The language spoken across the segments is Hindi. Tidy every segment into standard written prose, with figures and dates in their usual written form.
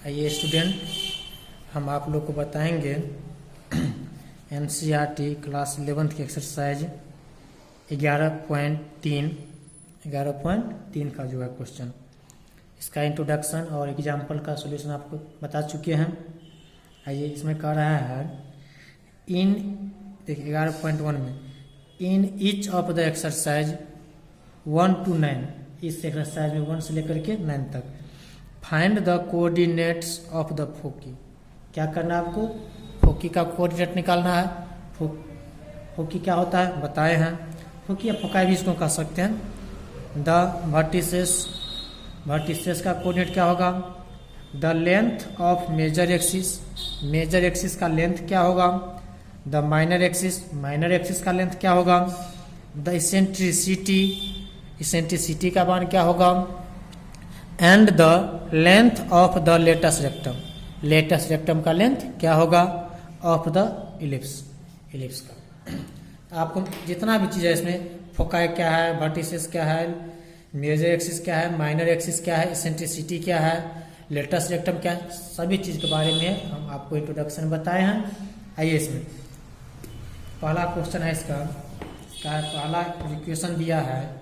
आइए स्टूडेंट, हम आप लोग को बताएंगे एनसीईआरटी क्लास 11 की एक्सरसाइज 11.3 का जो है क्वेश्चन, इसका इंट्रोडक्शन और एग्जाम्पल का सॉल्यूशन आपको बता चुके हैं। आइए इसमें कह रहा है इन, देखिए 11.1 में in each of the exercise 1 to 9, इस एक्सरसाइज में 1 से लेकर के 9 तक find the coordinates of the foci. क्या करना है आपको? फोकी का कोऑर्डिनेट निकालना है। फोकी क्या होता है बताए हैं। फोकी या फोकाई भी इसको कह सकते हैं। द वर्टिसेस का कोऑर्डिनेट क्या होगा? The length of major axis का लेंथ क्या होगा? द माइनर एक्सिस का लेंथ क्या होगा? द इसेंट्रिसिटी का मान क्या होगा? And the length of the latus rectum का लेंथ क्या होगा? ऑफ द इलिप्स का। आपको जितना भी चीज़ है इसमें, फोकाई क्या है, वर्टिसेस क्या है, मेजर एक्सिस क्या है, माइनर एक्सिस क्या है, इसेंट्रिसिटी क्या है, लेटस रेक्टम क्या है, सभी चीज़ के बारे में हम आपको इंट्रोडक्शन बताए हैं। आइए इसमें पहला क्वेश्चन है इसका पहला इक्वेशन दिया है।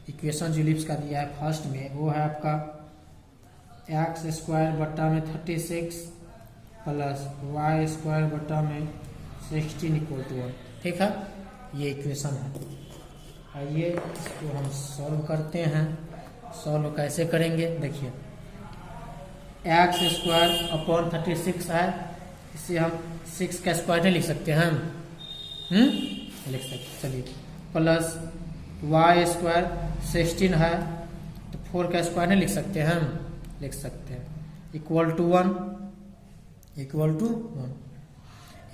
इक्वेशन जो इलिप्स का दिया है फर्स्ट में, वो है आपका x² बट्टा में 36 प्लस y² बट्टा में 16 = 1। ठीक है, ये इक्वेशन है। आइए इसको हम सॉल्व करते हैं। सॉल्व कैसे करेंगे देखिए, x²/36 है, इसे हम 6 का स्क्वायर नहीं लिख सकते हैं लिख सकते। चलिए, प्लस y² 16 है तो 4 का स्क्वायर नहीं लिख सकते हैं, लिख सकते हैं, इक्वल टू 1।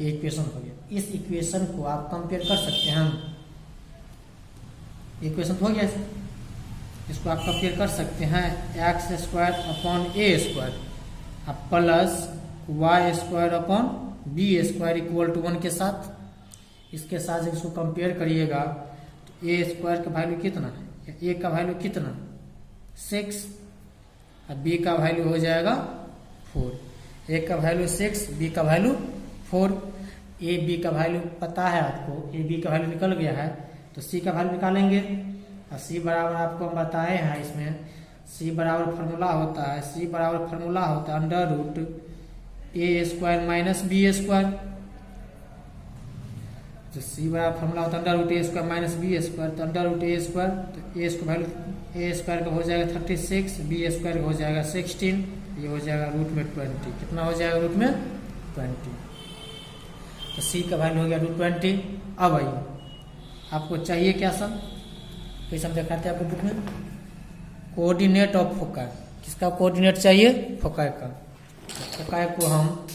ये इक्वेशन हो गया। इस इक्वेशन को आप कंपेयर कर सकते हैं। इक्वेशन हो गया, इसको आप कंपेयर कर सकते हैं x²/a² अब प्लस y²/b² इक्वल टू 1 के साथ। इसके साथ जब इसको कंपेयर करिएगा तो a² का वैल्यू कितना है? a का वैल्यू कितना? 6 और b का वैल्यू हो जाएगा 4। a का वैल्यू 6, b का वैल्यू 4। a b का वैल्यू पता है आपको, a b का वैल्यू निकल गया है तो c का वैल्यू निकालेंगे। और c बराबर आपको हम बताए हैं, इसमें c बराबर फार्मूला होता है √a² - b²। तो c बराबर फार्मूला होता है √a² - b²। तो √a², तो a का वैल्यू a² का हो जाएगा 36, b² का हो जाएगा 16, ये हो जाएगा रूट में 20। कितना हो जाएगा रूट में 20? तो c का वैल्यू हो गया √20। अब आइए आपको चाहिए क्या सब, कैसे हम दिखाते हैं आपको बुक में, कोऑर्डिनेट ऑफ फोकाई। किसका कोऑर्डिनेट चाहिए? फोकाई का। फोकाई को हम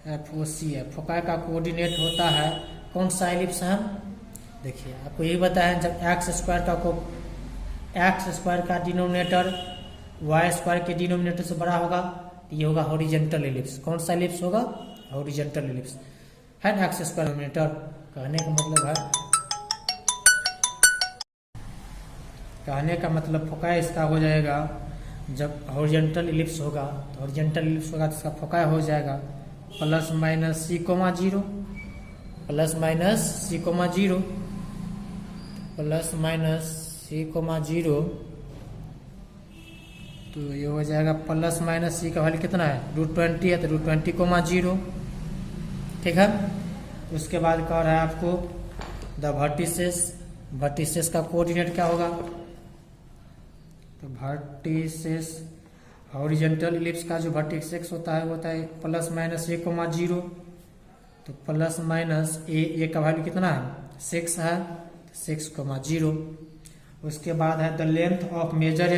FOC है, फोकाई का कोऑर्डिनेट होता है कौन सा इलिप्स है? देखिए आपको यही बताया, जब x² का डिनोमिनेटर y² के डिनोमिनेटर से बड़ा होगा तो ये होगा हॉरिजॉन्टल इलिप्स। कौन सा इलिप्स होगा? हॉरिजॉन्टल इलिप्स है ना। x² डिनोमिनेटर कहने का मतलब फोकाई इसका हो जाएगा, जब हॉरिजॉन्टल इलिप्स होगा तो इसका फोकाई हो जाएगा ±c, ±c0 तो ये हो जाएगा ±c का वैल्यू कितना है? √20 है तो √20, ठीक है। उसके बाद कह रहा है आपको द वर्टिसेस का कोऑर्डिनेट क्या होगा? तो वर्टिसेस हॉरिजॉन्टल इलिप्स का जो वर्टिसेस होता है ±a, तो ±a का वैल्यू कितना है? 6 है, 6,0। उसके बाद है the length of major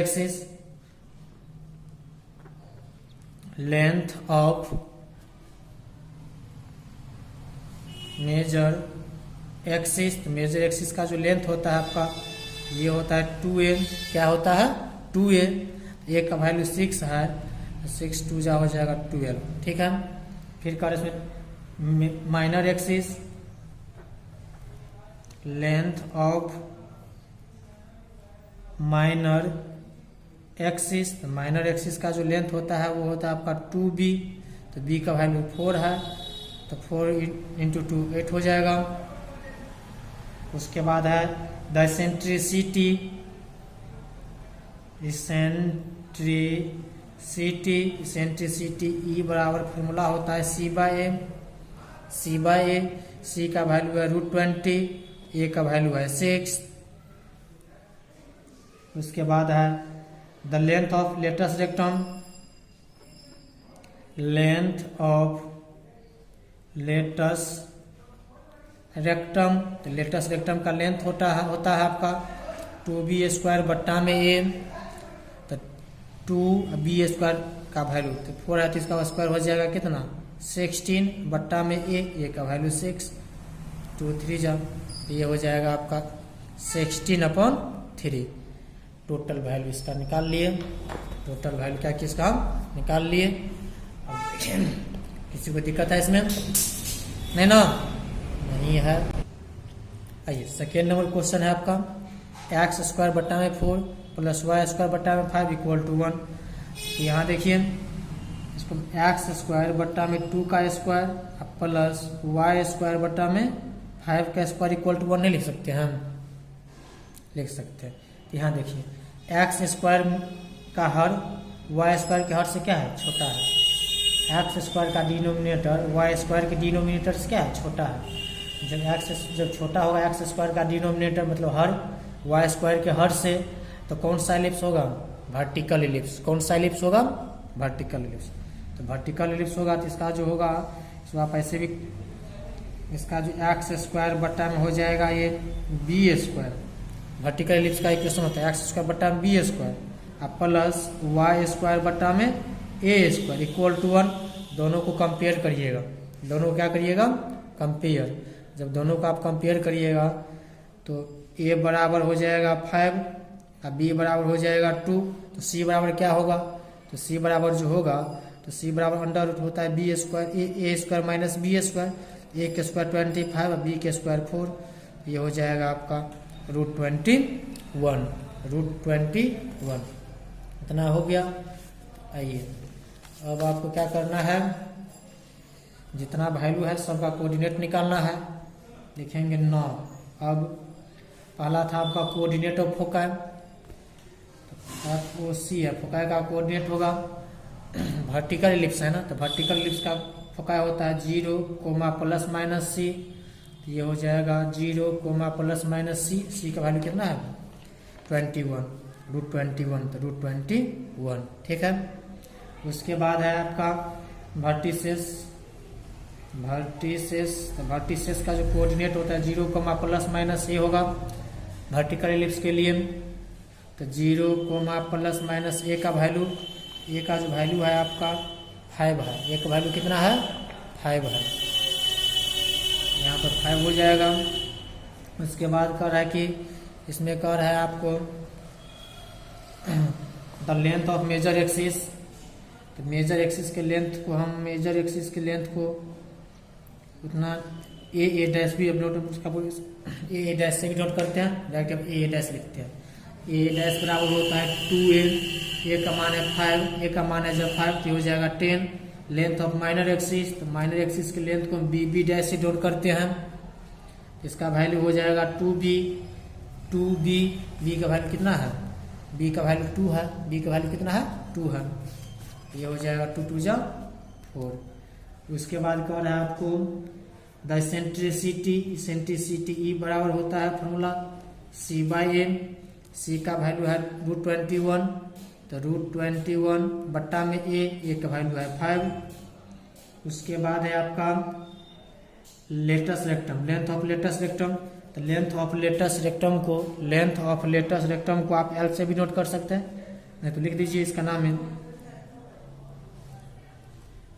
axis, तो मेजर एक्सिस का जो लेंथ होता है आपका, ये होता है 2a। क्या होता है? 2a। a का वैल्यू 6 है, 6 2 जा हो जाएगा 12, ठीक है। फिर कर इसमें minor axis, length of minor axis, तो माइनर एक्सिस का जो लेंथ होता है वो होता है आपका 2b, तो b का वैल्यू 4 है, तो 4 इंटू 2 8 हो जाएगा। उसके बाद है द इसेंट्रिसिटी, इसेंट्रिसिटी ई बराबर फॉर्मूला होता है सी बाय ए, सी का वैल्यू है √20, ए का वैल्यू है 6। उसके बाद है the length of latus rectum, तो लेटस रेक्टम का लेंथ होता है आपका 2b² बट्टा में ए, तो 2b² का वैल्यू तो 4 है, तो इसका स्क्वायर हो जाएगा कितना 16 बट्टा में ए का वैल्यू 6, 2 3 जा, ये हो जाएगा आपका 16/3। टोटल वैल्यू इसका निकाल लिए, टोटल वैल्यू क्या किसका हम निकाल लिए। अब किसी को दिक्कत है इसमें? नहीं ना, नहीं है। आइए सेकेंड नंबर क्वेश्चन है आपका, x² बट्टा में 4 प्लस y² बट्टा में 5 = 1। यहाँ देखिए इसको x² बट्टा में 2 का स्क्वायर प्लस y² बट्टा में 5 का स्क्वायर = 1 नहीं लिख सकते हम? लिख सकते हैं। यहाँ देखिए x² का हर y² के हर से क्या है, छोटा है। x² का डिनोमिनेटर y² के डिनोमिनेटर से क्या है, छोटा है। जब छोटा होगा x² का डिनोमिनेटर मतलब हर y² के हर से, तो कौन सा एलिप्स होगा, वर्टिकल एलिप्स। कौन सा एलिप्स होगा, वर्टिकल एलिप्स। तो वर्टिकल एलिप्स होगा तो इसका जो होगा, इसको आप ऐसे भी, इसका जो x² बट्टा में हो जाएगा ये b²। वर्टिकल एलिप्स का इक्वेशन होता है x² बट्टा में b² प्लस y² बट्टा में a² = 1। दोनों को कंपेयर करिएगा, दोनों को क्या करिएगा, कंपेयर। जब दोनों को आप कंपेयर करिएगा तो a बराबर हो जाएगा 5 और b बराबर हो जाएगा 2, तो c बराबर क्या होगा, तो c बराबर जो होगा, तो c बराबर अंडर होता है b² a² minus b², a के स्क्वायर 25 और b के स्क्वायर 4, ये हो जाएगा आपका √21। इतना हो गया। आइए अब आपको क्या करना है, जितना वैल्यू है सबका कोऑर्डिनेट निकालना है। लिखेंगे 9। अब पहला था आपका कोऑर्डिनेट ऑफ फोकाई, OC है, फोकाई का कोऑर्डिनेट होगा वर्टिकल एलिप्स है ना, तो वर्टिकल एलिप्स का फोकाई होता है 0, ±c, तो ये हो जाएगा 0, ±c, c का वैल्यू कितना है 21, √21, तो √21, ठीक है। उसके बाद है आपका वर्टिसेस, तो वर्टिसेस का जो कोऑर्डिनेट होता है 0, ±a होगा वर्टिकल एलिप्स के लिए, तो 0, ±a का वैल्यू, a का जो वैल्यू है आपका 5 है, a का वैल्यू कितना है 5 है, यहाँ पर 5 हो जाएगा। उसके बाद कह रहा है कि इसमें कह रहा है आपको the length of major axis, तो मेजर एक्सिस के लेंथ को हम मेजर एक्सिस के लेंथ को उतना a' भी अब नोट a' से भी नोट करते हैं, डायरेक्ट अब a' लिखते हैं। a' बराबर होता है 2a, a का मान है 5, a का मान है जब 5 तो हो जाएगा 10। लेंथ ऑफ माइनर एक्सिस, तो माइनर एक्सिस की लेंथ को हम b' से नोट करते हैं, इसका वैल्यू हो जाएगा 2b, b का वैल्यू कितना है, b का वैल्यू 2 है, b का वैल्यू कितना है 2 है, ये हो जाएगा 2 2 जा 4। उसके बाद कह रहा है आपको द इसेंट्रिसिटी ई बराबर होता है फॉर्मूला c/m, c का वैल्यू है √21, तो √21 बट्टा में a का वैल्यू है 5। उसके बाद है आपका latus rectum, length of latus rectum, तो लेंथ ऑफ लेटस रेक्टम को आप L से भी नोट कर सकते हैं, नहीं तो लिख दीजिए इसका नाम है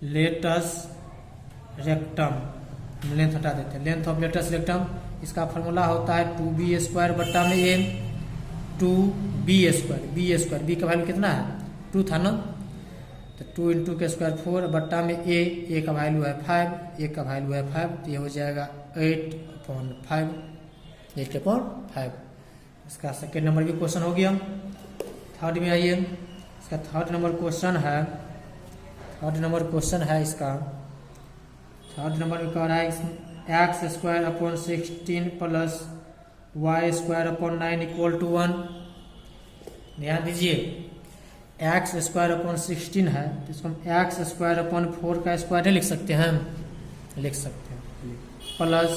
लेटस रेक्टम, लेंथ हटा देते हैं। लेंथ ऑफ लेटस रेक्टम, इसका फॉर्मूला होता है 2b² बट्टा में a, 2b², b का वैल्यू कितना है 2 था ना, तो 2 इंटू के स्क्वायर 4 बट्टा में a का वैल्यू है 5, a का वैल्यू है 5, तो ये हो जाएगा 8/5। इसका सेकेंड नंबर भी क्वेश्चन हो गया। थर्ड में आइए, इसका थर्ड नंबर क्वेश्चन है, इसका थर्ड नंबर में कह रहा है X square upon 16 plus Y square upon 9 equal to 1। ध्यान दीजिए, एक्स स्क्वायर अपॉन 16 है तो इसको हम एक्स स्क्वायर अपॉन 4 का स्क्वायर नहीं लिख सकते हैं, लिख सकते हैं। प्लस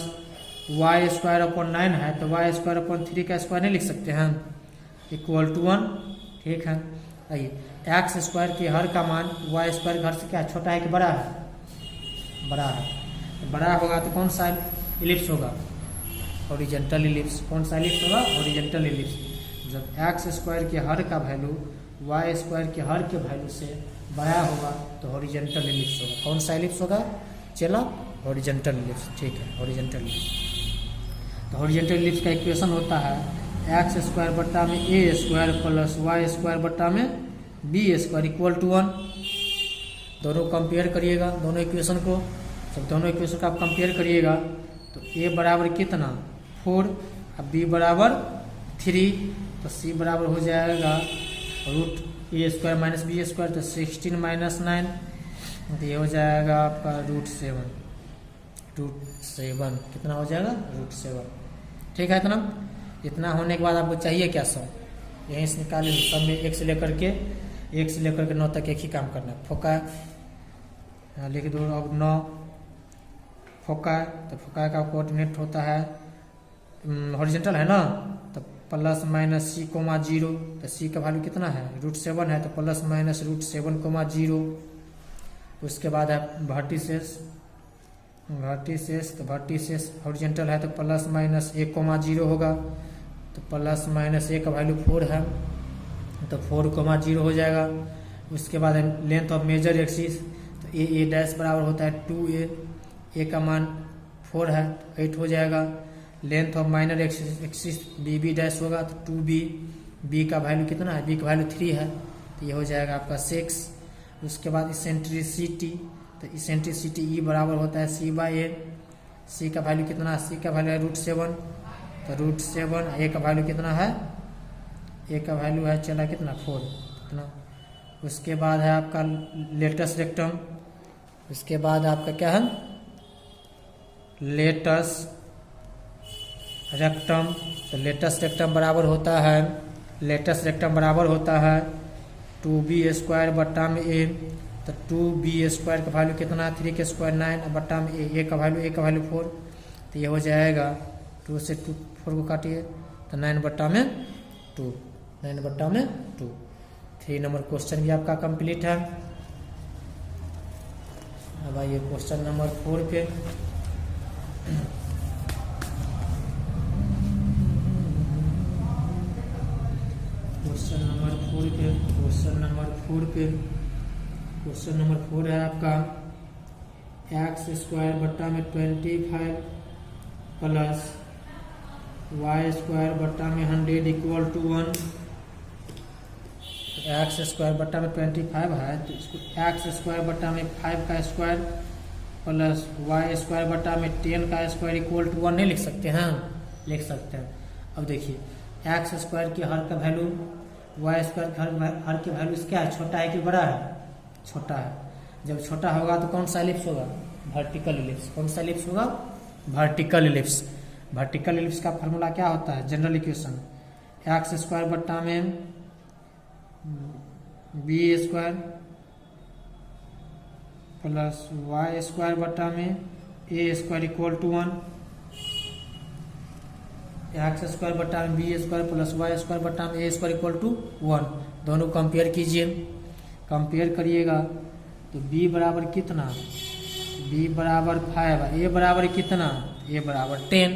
वाई स्क्वायर अपॉन 9 है तो वाई स्क्वायर अपॉन 3 का स्क्वायर नहीं लिख सकते हैं, इक्वल टू 1। ठीक है, आइए एक्स स्क्वायर के हर का मान वाई स्क्वायर के हर से क्या छोटा है कि बड़ा है, बड़ा है। तो बड़ा होगा तो कौन सा इलिप्स होगा, हॉरिजॉन्टल इलिप्स। कौन सा इलिप्स होगा, हॉरिजॉन्टल इलिप्स। जब एक्स स्क्वायर के हर का वैल्यू वाई स्क्वायर के हर के वैल्यू से बड़ा होगा तो हॉरिजॉन्टल इलिप्स होगा। कौन सा इलिप्स होगा चला, हॉरिजॉन्टल इलिप्स। ठीक है, हॉरिजॉन्टल इलिप्स। तो हॉरिजॉन्टल इलिप्स का इक्वेशन होता है एक्स स्क्वायर बट्टा में ए स्क्वायर प्लस वाई स्क्वायर बट्टा में बी स्क्वायर इक्वल टू 1। दोनों कंपेयर करिएगा, दोनों इक्वेशन को, जब दोनों इक्वेशन का आप कंपेयर करिएगा तो ए बराबर कितना 4 और बी बराबर 3, तो सी बराबर हो जाएगा रूट ए स्क्वायर माइनस बी स्क्वायर, तो 16 माइनस 9, तो ये हो जाएगा आपका रूट 7। कितना हो जाएगा, रूट 7। ठीक है, इतना होने के बाद आपको चाहिए क्या सब, यहीं से निकाले। सब में एक से लेकर के 9 तक एक ही काम करना है। फोका लिख दो, अब 9 फोका, तो फोका का कोऑर्डिनेट होता है हॉरिजॉन्टल है ना, तो प्लस माइनस सी कोमा 0, तो सी का वैल्यू कितना है, रूट 7 है, तो प्लस माइनस रूट 7 कोमा 0। उसके बाद है वर्टिसेस, तो वर्टिसेस हॉरिजॉन्टल है तो प्लस माइनस 1 कोमा 0 होगा, तो प्लस माइनस ए का वैल्यू 4 है तो 4 कोमा 0 हो जाएगा। उसके बाद लेंथ ऑफ मेजर एक्सिस, तो ए डैश बराबर होता है 2a, ए का मान 4 है तो 8 हो जाएगा। Length of minor axis B dash होगा तो 2b, बी का वैल्यू कितना है, बी का वैल्यू 3 है तो ये हो जाएगा आपका 6। उसके बाद इसेंट्रिसिटी, तो इसेंट्रिसिटी ई बराबर होता है सी बाई ए, सी का वैल्यू कितना है, सी का वैल्यू है रूट 7, तो रूट 7, ए का वैल्यू कितना है, ए का वैल्यू है चला कितना 4 कितना। उसके बाद है आपका लेटस रेक्टम, उसके बाद आपका क्या है लेटस रेक्टम, तो लेटस रेक्टम बराबर होता है 2b स्क्वायर बट्टा में ए, तो 2b स्क्वायर का वैल्यू कितना 3 के स्क्वायर 9 बट्टा में ए का वैल्यू 4, तो ये हो जाएगा 2 से 4 को काटिए तो 9 बट्टा में 2। 3 नंबर क्वेश्चन भी आपका कंप्लीट है। अब आइए क्वेश्चन नंबर 4 पे। क्वेश्चन नंबर 4 है आपका एक्स स्क्वायर बट्टा में 25 प्लस वाई स्क्वायर बट्टा में 100 इक्वल टू 1। एक्स स्क्वायर बट्टा में 25 है तो इसको एक्स स्क्वायर बट्टा में 5 का स्क्वायर प्लस वाई स्क्वायर बट्टा में 10 का स्क्वायर इक्वल टू 1 नहीं लिख सकते हैं, लिख सकते हैं। अब देखिए एक्स स्क्वायर की हर का वैल्यू वाई स्क्वायर के हर के वैल्यू क्या है, छोटा है कि बड़ा है, छोटा है। जब छोटा होगा तो कौन सा एलिप्स होगा, वर्टिकल एलिप्स। कौन सा एलिप्स होगा, वर्टिकल एलिप्स। वर्टिकल एलिप्स का फार्मूला क्या होता है, जनरल इक्वेशन एक्स स्क्वायर बट्टा में B square plus Y square बट्टा में ए square equal to 1। X square बट्टा में B square plus Y square बट्टा में ए स्क्वायर इक्वल टू 1। दोनों कंपेयर कीजिए, कंपेयर करिएगा तो b बराबर कितना, b बराबर 5, a बराबर कितना, a बराबर 10,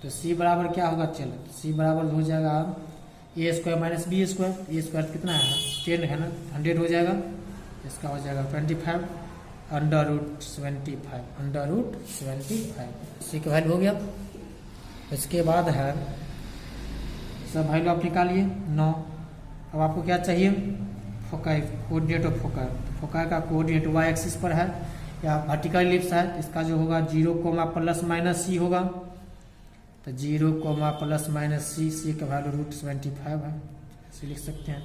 तो c बराबर क्या होगा, चलो c बराबर हो जाएगा ए स्क्वायर माइनस बी स्क्वायर। ए स्क्वायर कितना है 10 है ना, 100 हो जाएगा, इसका हो जाएगा 25 अंडर रूट 75 सी का वैल्यू हो गया। इसके बाद है सब वैल्यू आप निकालिए 9। अब आपको क्या चाहिए, foci, coordinate of foci. Foci का कोऑर्डिनेट वाई एक्सिस पर है या वर्टिकल एलिप्स है, इसका जो होगा 0, प्लस माइनस सी होगा, तो 0, प्लस माइनस सी, सी का वैल्यू रूट 75 है, इसे लिख सकते हैं।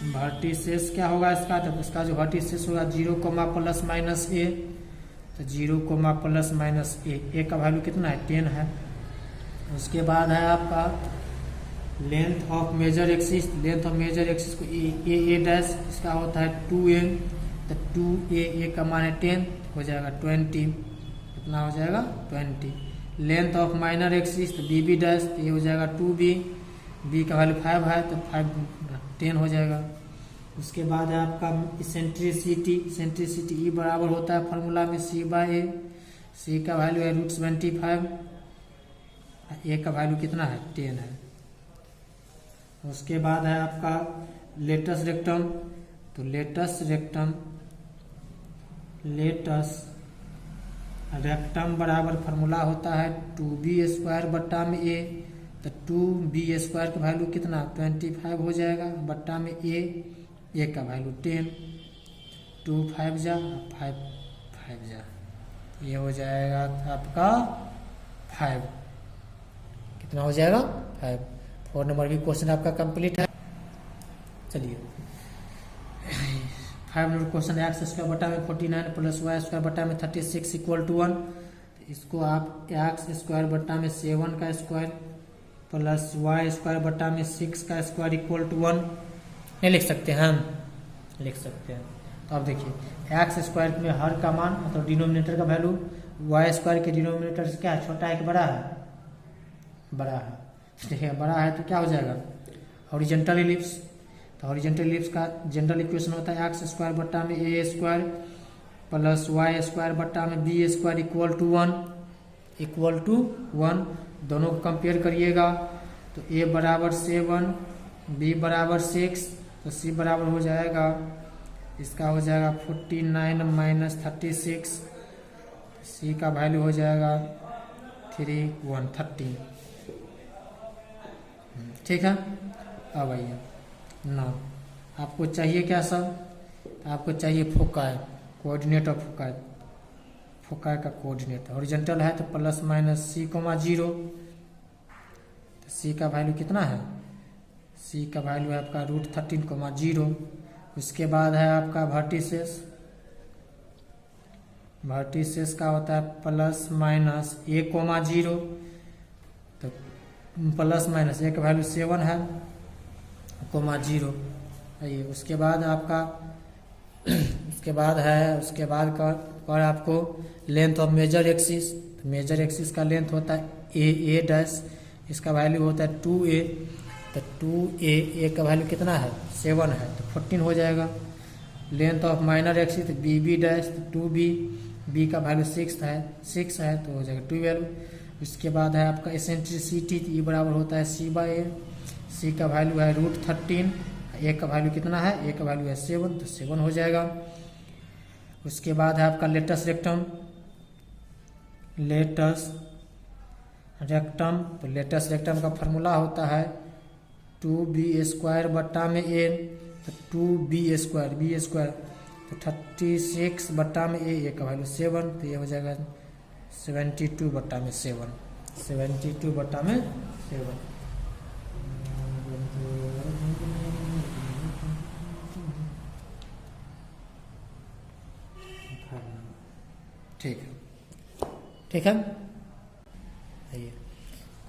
वर्टिसेस क्या होगा इसका, तो इसका जो वर्टिसेस होगा 0 कोमा प्लस माइनस ए, तो 0 कोमा प्लस माइनस ए का वैल्यू कितना है 10 है। उसके बाद है आपका length of major axis, length of major axis को ए डैश इसका होता है 2a, तो 2a का मान है 10 हो जाएगा 20, कितना हो जाएगा 20। लेंथ ऑफ माइनर एक्सिस तो बी डैश, तो ये हो जाएगा 2b, b का वैल्यू 5 है तो 10 हो जाएगा। उसके बाद है आपका इसेंट्रिसिटी, इसेंट्रिसिटी ई बराबर होता है फार्मूला में c/a, c का वैल्यू है √75, ए का वैल्यू कितना है 10 है। उसके बाद है आपका लेटस रेक्टम, तो लेटस रेक्टम बराबर फार्मूला होता है 2b² बट्टा में a, तो 2b² का वैल्यू कितना 25 हो जाएगा बट्टा में a का वैल्यू 10, 2 5 जा 5 जा, ये हो जाएगा आपका 5, कितना हो जाएगा 5। 4 नंबर की क्वेश्चन आपका कंप्लीट है। चलिए 5 नंबर क्वेश्चन x² बटा में 49 प्लस y² बटा में 36 इक्वल टू 1, इसको आप x² बटा में 7 का स्क्वायर प्लस y² बटा में 6 का स्क्वायर इक्वल टू 1 नहीं लिख सकते हैं, हम लिख सकते हैं। तो अब देखिए x² में हर का मान मतलब डिनोमिनेटर का वैल्यू y² के डिनोमिनेटर से क्या है छोटा है कि बड़ा है, बड़ा है। देखिए बड़ा है तो क्या हो जाएगा हॉरिजॉन्टल इलिप्स, तो हॉरिजॉन्टल इलिप्स का जनरल इक्वेशन होता है x² बट्टा में a² प्लस y² बट्टा में b² इक्वल टू 1। दोनों को कंपेयर करिएगा तो a बराबर 7, b बराबर 6, तो c बराबर हो जाएगा इसका हो जाएगा 49 माइनस 36, c का वैल्यू हो जाएगा 13। ठीक है। अब आइए ना आपको चाहिए क्या सब, आपको चाहिए foci, coordinate of foci, foci का कोऑर्डिनेट हॉरिजॉन्टल है तो प्लस माइनस c,0, तो c का वैल्यू कितना है, c का वैल्यू है आपका √13,0। उसके बाद है आपका वर्टिसेस का होता है प्लस माइनस a,0, तो प्लस माइनस a का वैल्यू 7 है, (0). आइए उसके बाद आपका उसके बाद और आपको लेंथ ऑफ मेजर एक्सिस, तो मेजर एक्सिस का लेंथ होता है a डैश, इसका वैल्यू होता है 2a, तो 2a का वैल्यू कितना है 7 है तो 14 हो जाएगा। Length of minor axis b dash, तो 2b, b का वैल्यू 6 है तो हो जाएगा 12। उसके बाद है आपका एसेंट्रिसिटी, ई बराबर होता है c/a, c का वैल्यू है √13, a का वैल्यू कितना है, a का वैल्यू है 7 तो 7 हो जाएगा। उसके बाद है आपका लेटस रेक्टम, तो लेटस रेक्टम का फार्मूला होता है 2b² बट्टा में a, तो 2b² तो 36 बट्टा में a का वैल्यू 7, तो ये हो जाएगा 72 बट्टा में 7, 72 बट्टा में 7। ठीक है।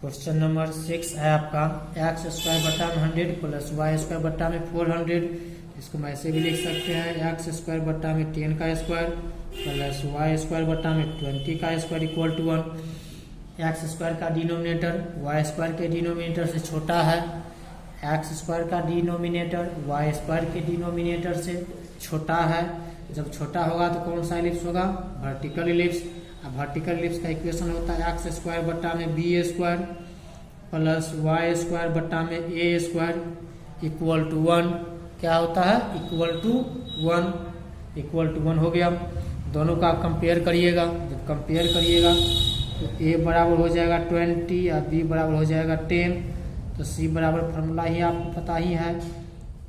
क्वेश्चन नंबर 6 है आपका x² बट्टा में 100 प्लस y² बट्टा में 400, इसको मैं ऐसे भी लिख सकते हैं x² बट्टा में 10 का स्क्वायर प्लस y² बट्टा में 20 का स्क्वायर इक्वल टू 1। x² का डिनोमिनेटर y² के डिनोमिनेटर से छोटा है, x² का डिनोमिनेटर y² के डिनोमिनेटर से छोटा है। जब छोटा होगा तो कौन सा इलिप्स होगा, वर्टिकल इलिप्स। अब वर्टिकल इलिप्स का इक्वेशन होता है x² बट्टा में b² प्लस y² बट्टा में a² इक्वल टू 1। क्या होता है, इक्वल टू 1 हो गया। दोनों का आप कंपेयर करिएगा, जब कंपेयर करिएगा तो a बराबर हो जाएगा 20 और b बराबर हो जाएगा 10, तो c बराबर फार्मूला ही आपको पता ही है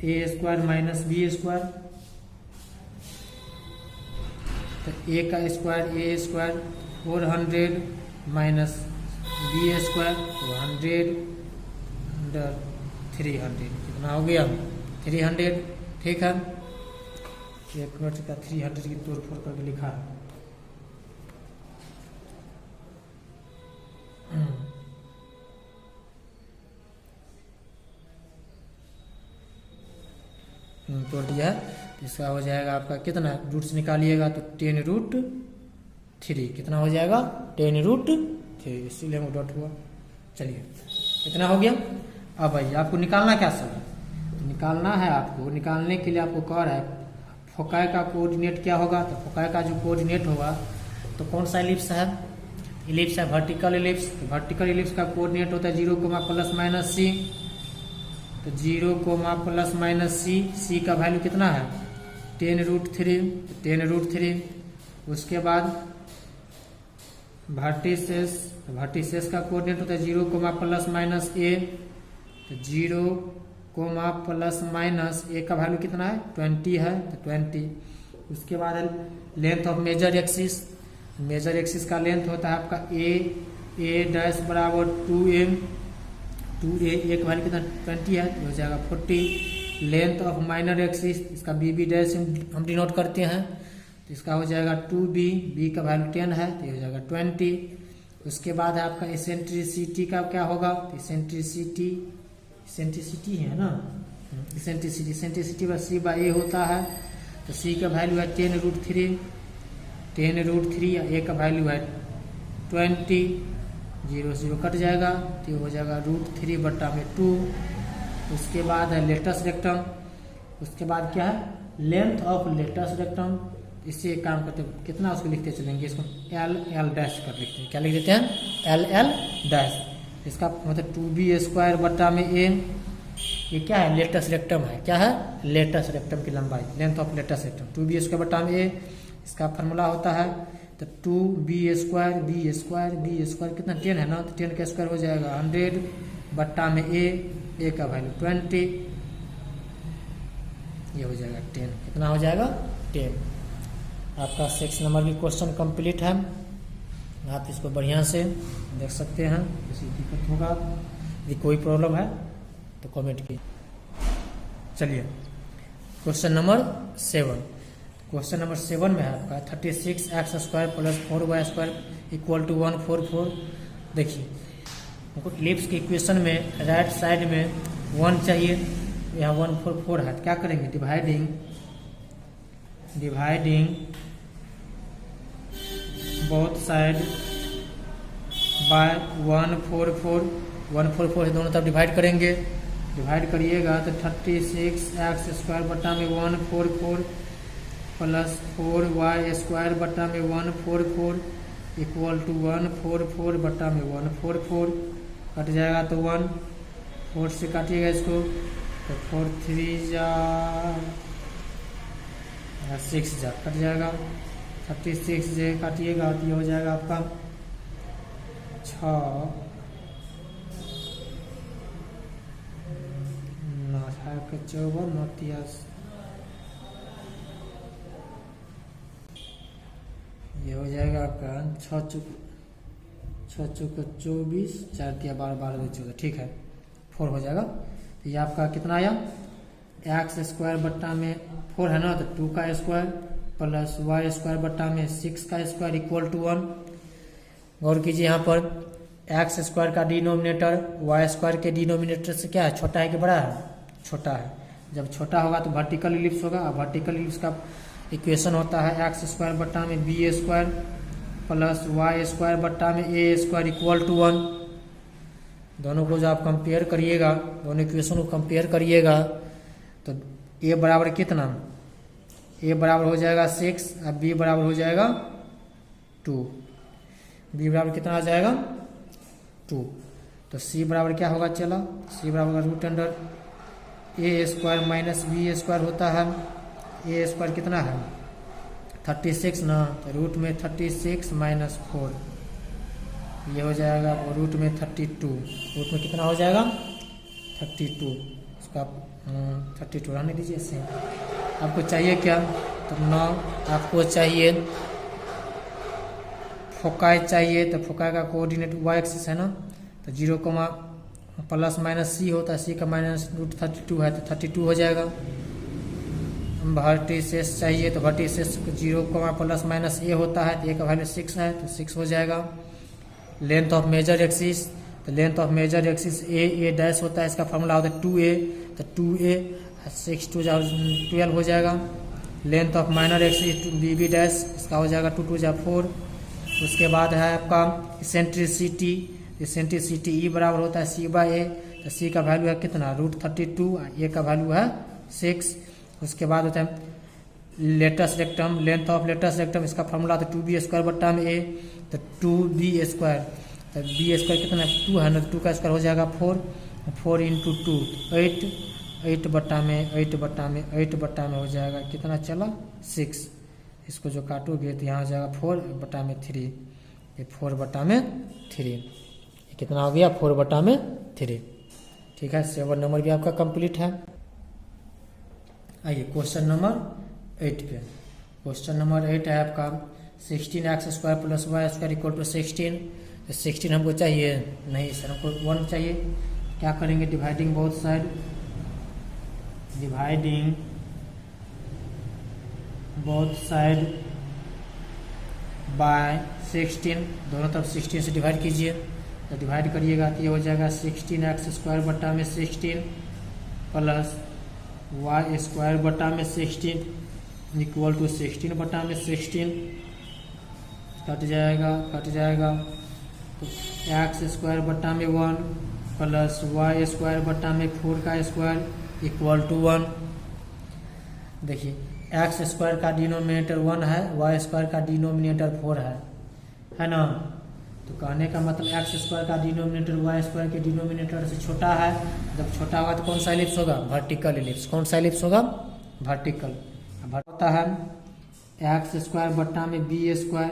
a² माइनस b², तो a का स्क्वायर a² 400 माइनस b² तो 100 अंडर 300 कितना हो गया 300, ठीक है। 1 मिनट का 300 की तोड़ फोड़ करके लिखा है। तोड़ दिया है। इसका हो जाएगा आपका कितना, रूट्स निकालिएगा तो 10√3 कितना हो जाएगा 10√3, इसीलिए हम डॉट हुआ। चलिए इतना हो गया। अब भाई आपको निकालना क्या सब है, निकालना है आपको, निकालने के लिए आपको कह रहा है फोकाई का कोऑर्डिनेट क्या होगा। तो फोकाई का जो कोऑर्डिनेट होगा तो कौन सा इलिप्स है, इलिप्स है वर्टिकल इलिप्स। तो वर्टिकल इलिप्स का कोऑर्डिनेट होता है 0, ±c। तो 0, ±c, c का वैल्यू कितना है 10√3। उसके बाद वर्टिसेस का कोऑर्डिनेट होता है 0, ±a। तो 0, ±a का वैल्यू कितना है 20 है, तो 20। उसके बाद length of major axis, major axis का लेंथ होता है आपका a डैश बराबर 2a, a का वैल्यू कितना 20 है, तो हो जाएगा 40। लेंथ ऑफ माइनर एक्सिस, इसका b डैश हम डिनोट करते हैं, तो इसका हो जाएगा 2b, b का वैल्यू 10 है, तो ये हो जाएगा 20। उसके बाद आपका इसेंट्रिसिटी का क्या होगा, तो इसेंट्रिसिटी है ना, इसेंट्रिसिटी बस c/a होता है। तो c का वैल्यू है 10√3, 10√3 या a का वैल्यू है 20, 0 0 कट जाएगा, तो ये हो जाएगा √3/2। उसके बाद है लेटस रेक्टम। उसके बाद क्या है लेंथ ऑफ लेटस रेक्टम। इससे एक काम करते हैं, कितना उसको लिखते चलेंगे, इसको LL डैश कर लिखते हैं। क्या लिख देते हैं LL डैश। इसका मतलब 2b²/a। ये क्या है लेटस रेक्टम है, क्या है लेटस रेक्टम की लंबाई, length of latus rectum 2b²/a। इसका फार्मूला होता है तो 2b² कितना 10 है ना, तो 10 का स्क्वायर हो जाएगा 100/a, a का वैल्यू 20, ये हो जाएगा 10। कितना हो जाएगा 10। आपका 6 नंबर की क्वेश्चन कंप्लीट है। आप इसको बढ़िया से देख सकते हैं, किसी दिक्कत होगा यदि कोई प्रॉब्लम है तो कमेंट कीजिए। चलिए क्वेश्चन नंबर 7। क्वेश्चन नंबर 7 में है आपका 36x² + 4y² = 144। देखिए हमको इलिप्स के इक्वेशन में राइट साइड में 1 चाहिए, यहाँ 144 है, क्या करेंगे डिवाइडिंग बोथ साइड बाय 144 दोनों तरफ डिवाइड करेंगे। डिवाइड करिएगा तो 36x² + 4y² = 144 कट जाएगा, तो 1 4 से काटिएगा इसको, तो 4 3 जा 6 जा कट जाएगा। 36 से काटिएगा तो ये हो जाएगा आपका 6 54 89, ये हो जाएगा आपका 6 चुक 24, 4 × 12 12 × 14, ठीक है 4 हो जाएगा। तो ये आपका कितना आया x² 4 है ना, तो 2 का स्क्वायर + y² 6 का स्क्वायर = 1। गौर कीजिए यहाँ पर x² का डिनोमिनेटर y² के डिनोमिनेटर से क्या है छोटा है कि बड़ा है, छोटा है। जब छोटा होगा तो वर्टिकल इलिप्स होगा। वर्टिकल इलिप्स का इक्वेशन होता है x² b² + y² a² = 1। दोनों को जब आप कंपेयर करिएगा, दोनों इक्वेशन को कंपेयर करिएगा तो a बराबर कितना, a बराबर हो जाएगा 6 और b बराबर हो जाएगा 2। b बराबर कितना आ जाएगा 2। तो c बराबर क्या होगा, चला c बराबर √a² - b² होता है। a² कितना है 36 ना, तो रूट में 36 - 4 ये हो जाएगा, और रूट में 32, रूट में कितना हो जाएगा 32। इसका 32 रहने दीजिए से। आपको चाहिए क्या, तो 9 आपको चाहिए फोकाई चाहिए। तो फोकाई का कोऑर्डिनेट y एक्सिस है ना, तो 0, प्लस माइनस सी होता है, सी का माइनस √32 है तो 32 हो जाएगा। वर्टिसेस चाहिए तो वर्टिसेस 0 प्लस माइनस ए होता है तो ए का वैल्यू 6 है तो 6 हो जाएगा। लेंथ ऑफ मेजर एक्सिस, तो length of major axis A dash होता है, इसका फॉर्मूला होता है 2a, तो 2a 6 2 12 हो जाएगा। Length of minor axis B dash, इसका हो जाएगा 2 2 4। उसके बाद है आपका इसेंट्रिसिटी, इसेंट्रिसिटी ई बराबर होता है c/a, तो c का वैल्यू है कितना √32, ए का वैल्यू है 6। उसके बाद होता है latus rectum, length of latus rectum, इसका फॉर्मूला होता है 2b² बट्टा में a, तो 2b², तो b² कितना है 2 है ना, 2 का स्क्वायर हो जाएगा 4, 4 × 2 8, 8 बट्टा में हो जाएगा कितना चला 6। इसको जो काटोगे तो यहाँ हो जाएगा 4/3, ये 4/3, कितना हो गया 4/3। ठीक है, 7 नंबर भी आपका कंप्लीट है। आइए क्वेश्चन नंबर 8 पे। क्वेश्चन नंबर 8 है आपका 16x² + y² = 16। तो 16 हमको चाहिए नहीं सर, हमको 1 चाहिए। क्या करेंगे, dividing both side, dividing both side by 16, दोनों तरफ 16 से डिवाइड कीजिए। तो डिवाइड करिएगा तो ये हो जाएगा 16x² बट्टा में 16 प्लस y² बट्टा में 16 इक्वल टू 16 बट्टा में 16, कट जाएगा तो x² बट्टा में 1 प्लस y² बट्टा में 4 का स्क्वायर इक्वल टू 1। देखिए x² का डिनोमिनेटर 1 है, y² का डिनोमिनेटर 4 है ना। तो कहने का मतलब x² का डिनोमिनेटर y² के डिनोमिनेटर से छोटा है। जब छोटा होगा तो कौन सा एलिप्स होगा, वर्टिकल एलिप्स। कौन सा एलिप्स होगा, वर्टिकल। होता है x² बट्टा में b²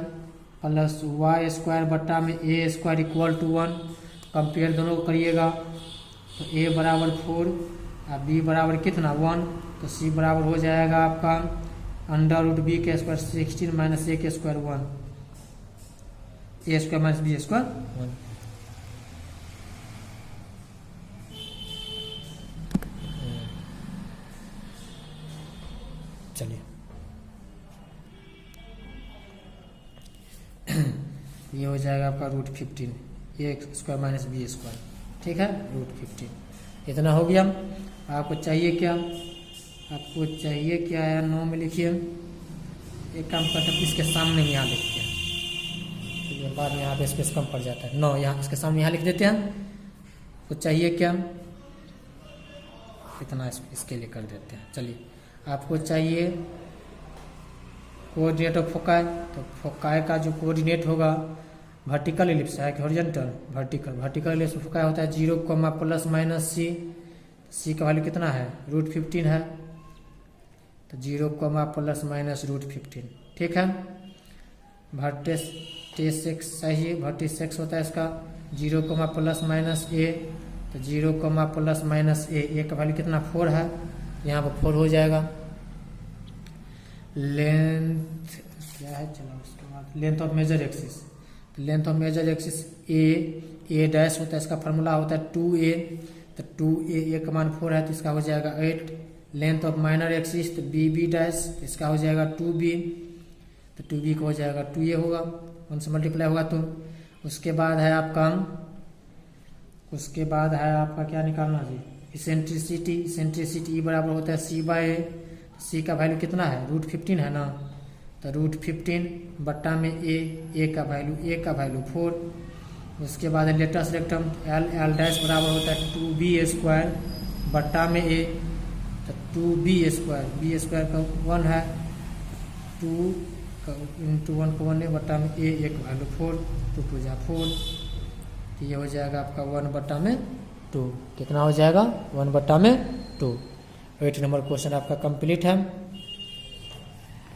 प्लस y² बट्टा में a² इक्वल टू 1। कंपेयर दोनों को करिएगा तो a बराबर 4 और b बराबर कितना 1, तो c बराबर हो जाएगा आपका √b² 16 minus a² 1, a² minus b² 1। चलिए ये हो जाएगा आपका √15, a² माइनस b²। ठीक है, √15 इतना हो गया। आपको चाहिए क्या, आपको चाहिए क्या यार, 9 में लिखिए। एक काम करते हैं इसके सामने में यहाँ लिखते हैं, तो बाद में यहाँ पे स्पेस कम पड़ जाता है। 9 यहाँ इसके सामने यहाँ लिख देते हैं। आपको चाहिए क्या, इतना इसके लिए कर देते हैं। चलिए आपको चाहिए कोऑर्डिनेट ऑफ फोकाई, तो फोकाई का जो कोऑर्डिनेट होगा वर्टिकल एलिप्स है कि हॉरिजॉन्टल, वर्टिकल एलिप्स फोकाई होता है 0, प्लस माइनस सी, सी का वैल्यू कितना है √15 है, तो 0, प्लस माइनस √15। ठीक है, वर्टिसेक्स चाहिए, वर्टिसेक्स होता है इसका 0, प्लस माइनस ए, तो 0, प्लस माइनस ए का वैल्यू कितना 4 है, यहाँ पर 4 हो जाएगा। लेंथ क्या है, चलो उसके बाद length of major axis, length of major axis A dash होता है, इसका फार्मूला होता है 2a, तो 2a का मान 4 है तो इसका हो जाएगा 8। लेंथ ऑफ माइनर एक्सिस तो b डैश, इसका हो जाएगा 2b, तो 2b का हो जाएगा 2a होगा, 1 से मल्टीप्लाई होगा तो। उसके बाद है आपका क्या निकालना जी, इसेंट्रिसिटी, इसेंट्रिसिटी E बराबर होता है c/a, c का वैल्यू कितना है √15 है ना, तो √15 बट्टा में a का वैल्यू 4। उसके बाद लेटस रेक्टम l डैश बराबर होता है 2b² बट्टा में a, तो 2b², b² का 1 है, 2 × 1 को 1 बट्टा में a का वैल्यू 4, 2 2 जा 4, तो ये हो जाएगा आपका 1/2। कितना हो जाएगा 1/2। 8 नंबर क्वेश्चन आपका कंप्लीट है।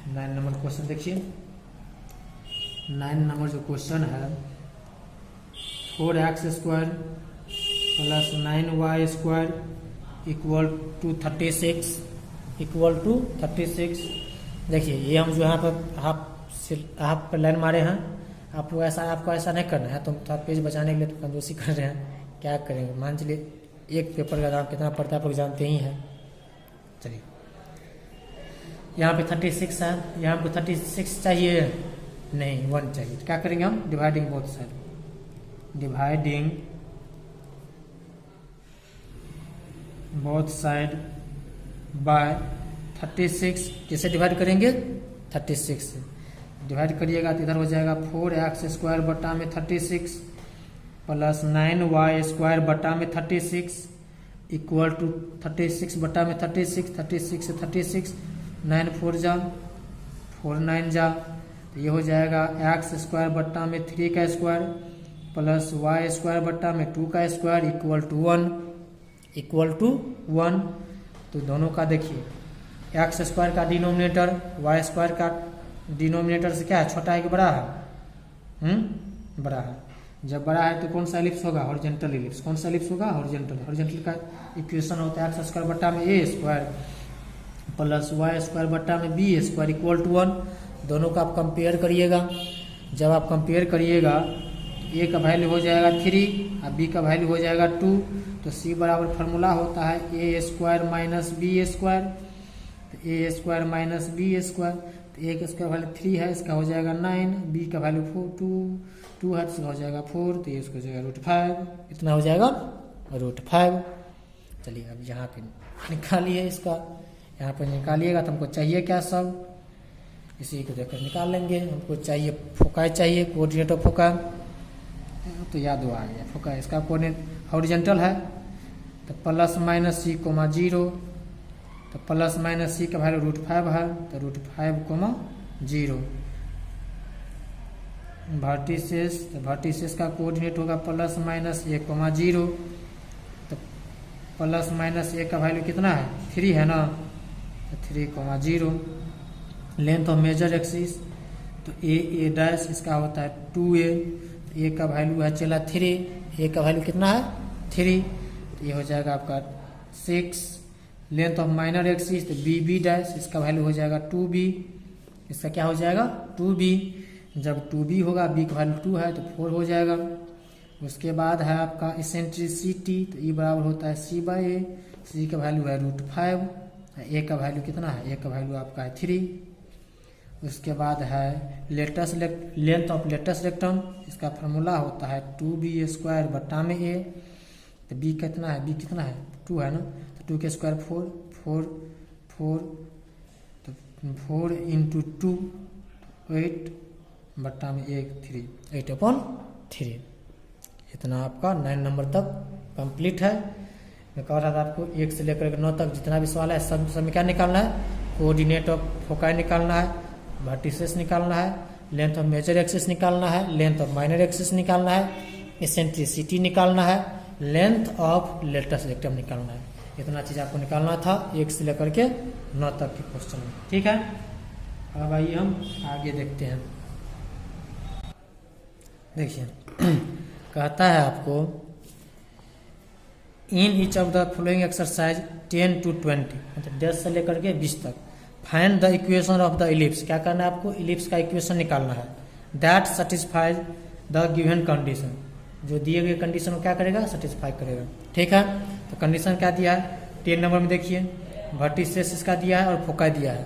9 नंबर क्वेश्चन देखिए। 9 नंबर जो क्वेश्चन है 4x² plus 9y² equal to 36। देखिए ये हम जो यहाँ पर हाफ पर लाइन मारे हैं, आपको ऐसा नहीं करना है, तो थोड़ा पेज बचाने के लिए तो कंजूसी कर रहे हैं, क्या करेंगे, मान चलिए एक पेपर का दाम कितना पड़ता है आप लोग जानते ही हैं। चलिए यहाँ पे 36 है, यहाँ पे 36 चाहिए नहीं 1 चाहिए, तो क्या करेंगे हम, dividing both side, dividing both side by 36। किसे डिवाइड करेंगे, 36 से डिवाइड करिएगा तो इधर हो जाएगा 4x² बटा में 36 प्लस 9y² बटा में 36 इक्वल टू 36 बटा में 36, 36 से 36 9 4 जा 4 9 जा, तो ये हो जाएगा x² बटा में 3 का स्क्वायर प्लस y² बटा में 2 का स्क्वायर इक्वल टू 1। तो दोनों का देखिए x² का डिनोमिनेटर y² का डिनोमिनेटर से क्या है, छोटा है कि बड़ा है, बड़ा है। जब बड़ा है तो कौन सा एलिप्स होगा, हॉरिजॉन्टल एलिप्स। कौन सा एलिप्स होगा, हॉरिजॉन्टल का इक्वेशन होता है x² बटा में a² प्लस y² बटा में b² इक्वल टू 1। दोनों का आप कंपेयर करिएगा, जब आप कंपेयर करिएगा तो a का वैल्यू हो जाएगा 3 और b का वैल्यू हो जाएगा 2, तो c बराबर फार्मूला होता है a² माइनस b², तो a² माइनस b², तो a का वैल्यू 3 है, इसका हो जाएगा 9, b का वैल्यू 2 है, इसका हो जाएगा 4, तो ये इसका हो जाएगा √5, इतना हो जाएगा √5। चलिए अब यहाँ पे निकालिए इसका, यहाँ पे निकालिएगा तो हमको चाहिए क्या सब, इसी को देखकर निकाल लेंगे। हमको चाहिए फोकाई, चाहिए कोऑर्डिनेट ऑफ फोकाई, तो याद आ गया फोकाई, इसका कोऑर्डिनेट हॉरिजॉन्टल है तो प्लस माइनस c, 0, तो प्लस माइनस c का वैल्यू √5 है, तो √5, 0। वर्टिसेस, तो वर्टिसेस का कोऑर्डिनेट होगा प्लस माइनस a, 0, तो प्लस माइनस a का वैल्यू कितना है, 3 है ना, तो 3, 0। लेंथ ऑफ मेजर एक्सिस, तो a डैश इसका होता है 2a, तो a का वैल्यू है चला 3, a का वैल्यू कितना है 3, तो ये हो जाएगा आपका 6। लेंथ ऑफ माइनर एक्सिस, तो b डैश इसका वैल्यू हो जाएगा 2b, इसका क्या हो जाएगा 2b। जब 2b होगा, b का वैल्यू 2 है तो 4 हो जाएगा। उसके बाद है आपका इसेंट्रिसिटी, तो e बराबर होता है c/a, c का वैल्यू है √5, a का वैल्यू कितना है, a का वैल्यू आपका है 3। उसके बाद है लेंथ ऑफ लेटेस्ट रेक्टम, इसका फार्मूला होता है 2b² बटा में a, तो b कितना है, b कितना है 2 है ना, तो 2 के स्क्वायर 4, तो 4 इंटू 2 8 बट्टा में 8/3। इतना आपका 9 नंबर तक कंप्लीट है। मैं कह रहा था आपको 1 से लेकर 9 तक जितना भी सवाल है सब में क्या निकालना है, कोऑर्डिनेट ऑफ फोकाई निकालना है, वर्टिसेस निकालना है, लेंथ ऑफ मेजर एक्सिस निकालना है, लेंथ ऑफ माइनर एक्सिस निकालना है, इसेंट्रिसिटी निकालना है, लेंथ ऑफ लेटेस्ट रेक्टम निकालना है। इतना चीज़ आपको निकालना था 1 से लेकर के 9 तक के क्वेश्चन में, ठीक है। अब आइए हम आगे देखते हैं। देखिए कहता है आपको in each of the following exercise 10 to 20, मतलब 10 से लेकर के 20 तक, find the equation of the ellipse. क्या करना है आपको, इलिप्स का इक्वेशन निकालना है, that satisfies the given condition. जो दिए गए कंडीशन को क्या करेगा, सेटिस्फाई करेगा, ठीक है। तो कंडीशन क्या दिया है 10 नंबर में, देखिए वर्टिसेस इसका दिया है और फोकाई दिया है।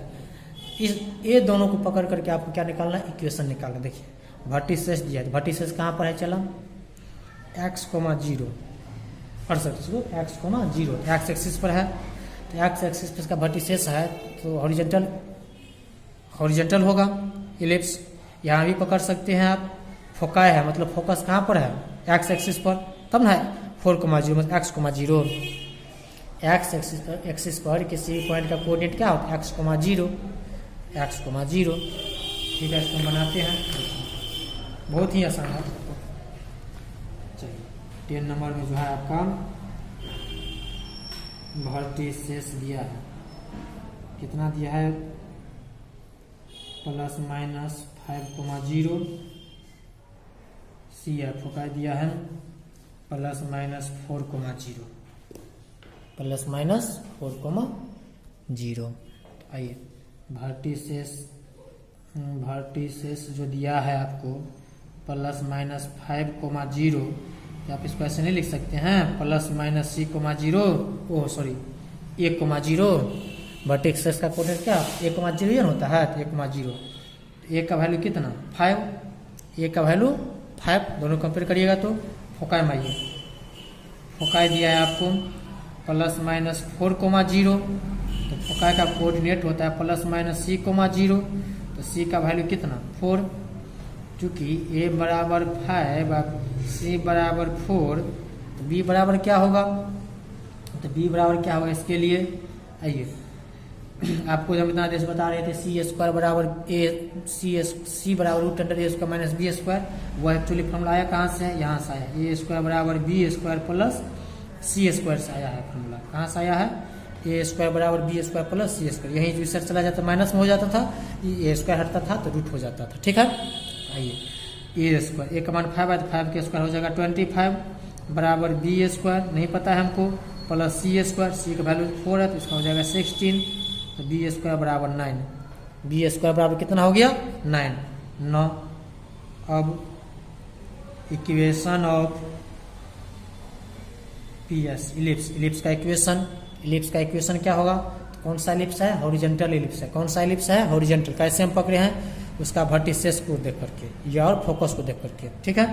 इस ये दोनों को पकड़ करके आपको क्या निकालना है, इक्वेशन निकालना। देखिए वर्टिसेस दिया है, वर्टिसेस कहाँ पर है, चला x, 0 पढ़ सकते इसको, x, 0 एक्स एक्सिस पर है, तो एक्स एक्सिस पर इसका वर्टिसेस है तो हॉरिजॉन्टल होगा इलिप्स। यहाँ भी पकड़ सकते हैं आप, फोकाई है मतलब फोकस कहाँ पर है, एक्स एक्सिस पर, तब ना है 4, 0 मतलब x, 0। एक्स एक्सिस पर किसी पॉइंट का कोऑर्डिनेट क्या होता है, x, 0, ठीक है। इसको हम बनाते हैं, बहुत ही आसान है। चलिए 10 नंबर में जो है आपका वर्टिसेस दिया है, कितना दिया है, ±5, 0। सी है फोकाई दिया है ±4, 0 ±4, आइए वर्टिसेस जो दिया है आपको ±5, 0, तो आप इसको ऐसे नहीं लिख सकते हैं, plus minus C comma zero, oh sorry ए कोमा जीरो, वर्टेक्स का कोऑर्डिनेट क्या ए कोमा जीरो होता है, तो ए कोमा जीरो, ए का वैल्यू कितना 5, ए का वैल्यू 5, दोनों कंपेयर करिएगा तो फोकाई में आइए, फोकाई दिया है आपको प्लस माइनस 4 कोमा जीरो, तो फोकाई का कोऑर्डिनेट होता है plus minus C comma zero, तो सी का वैल्यू कितना 4, चूँकि ए बराबर 5 और सी बराबर 4, तो बी बराबर क्या होगा, तो बी बराबर क्या होगा इसके लिए, आइए आपको जब इतना देश बता रहे थे सी स्क्वायर बराबर ए सी बराबर रूट अंडर ए स्क्वायर माइनस बी स्क्वायर, वो एक्चुअली फॉर्मूला आया कहाँ से है, यहाँ से आया, ए स्क्वायर बराबर बी स्क्वायर प्लस सी स्क्वायर से आया है फॉर्मूला, कहाँ से आया है, ए स्क्वायर बराबर बी स्क्वायर प्लस सी स्क्वायर, यहीं जो इससे चला जाता माइनस में हो जाता था, ए स्क्वायर हटता था तो रूट हो जाता था, ठीक है। आइए ए स्क्वायर, ए का मान 5 है तो 5 के स्क्वायर हो जाएगा 25 बराबर बी स्क्वायर नहीं पता है हमको, प्लस सी स्क्वायर, सी का वैल्यू 4 है तो इसका हो जाएगा 16, तो बी स्क्वायर बराबर 9, बी स्क्वायर बराबर कितना हो गया 9। अब equation of P S ellipse का इक्वेशन क्या होगा, तो कौन सा इलिप्स है, हॉरिजॉन्टल इलिप्स है, कौन सा इलिप्स है हॉरिजॉन्टल, कैसे हम पकड़े हैं उसका वर्टिसेस को देख करके या और फोकस को देख करके, ठीक है।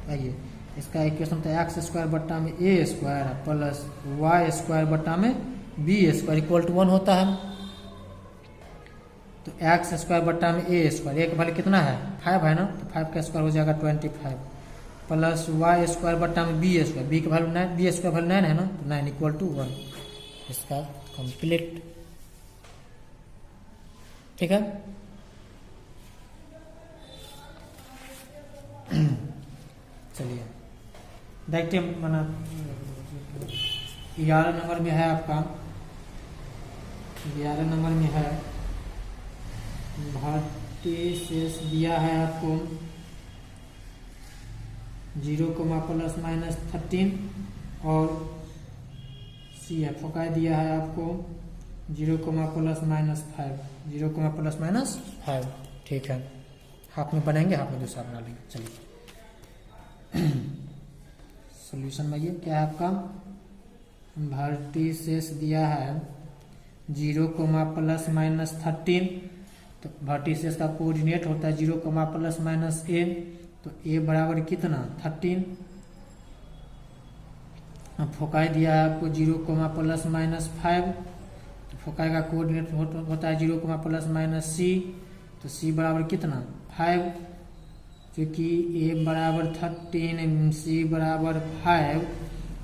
आइए इसका इक्वेशन था एक्स स्क्वायर बट्टा में ए स्क्वायर प्लस वाई स्क्वायर बट्टा में बी स्क्वायर इक्वल टू 1 होता है, तो एक्स स्क्वायर बट्टा में ए स्क्वायर, ए का वैल्यू कितना है 5 है ना, तो 5 का स्क्वायर हो जाएगा 25 प्लस वाई स्क्वायर बट्टा में बी स्क्वायर, बी का वैल्यू 9, बी स्क्वायर वैल्यू 9 है ना, तो 9 इक्वल टू 1, इसका कंप्लीट, ठीक है। चलिए देखते हैं, माना 11 नंबर में है आपका, 11 नंबर में है वर्टिसेस दिया है आपको 0 प्लस माइनस 13 और सी है फोकाई दिया है आपको 0 प्लस माइनस 5, 0 प्लस माइनस 5, ठीक है। हाफ में बनेंगे, हाफ में दूसरा बना लेंगे, चलिए सॉल्यूशन में ये क्या है आपका, वर्टिसेस दिया है 0 प्लस माइनस 13, तो वर्टिसेस का कोऑर्डिनेट होता है 0 प्लस माइनस ए, तो ए बराबर कितना 13, फोकाई दिया है आपको 0 प्लस माइनस 5, तो फोकाई का कोऑर्डिनेट होता है 0 प्लस माइनस सी, तो सी बराबर कितना 5, क्योंकि ए बराबर 13 सी बराबर 5,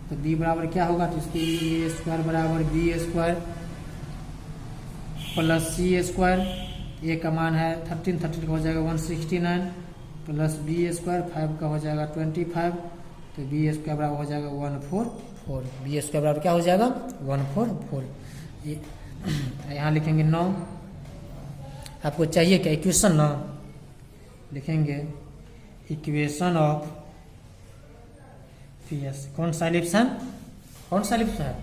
तो बी बराबर क्या होगा, तो इसके लिए ए स्क्वायर बराबर बी स्क्वायर प्लस सी स्क्वायर, ए का मान है 13 का हो जाएगा 169 प्लस बी स्क्वायर 5 का हो जाएगा 25, तो बी स्क्वायर बराबर हो जाएगा 144, बी स्क्वायर बराबर क्या हो जाएगा 144, यहाँ लिखेंगे 9, आपको चाहिए क्या इक्वेशन ना, लिखेंगे इक्वेशन ऑफ पी एस, कौन सा इलिप्स है, कौन सा इलिप्स है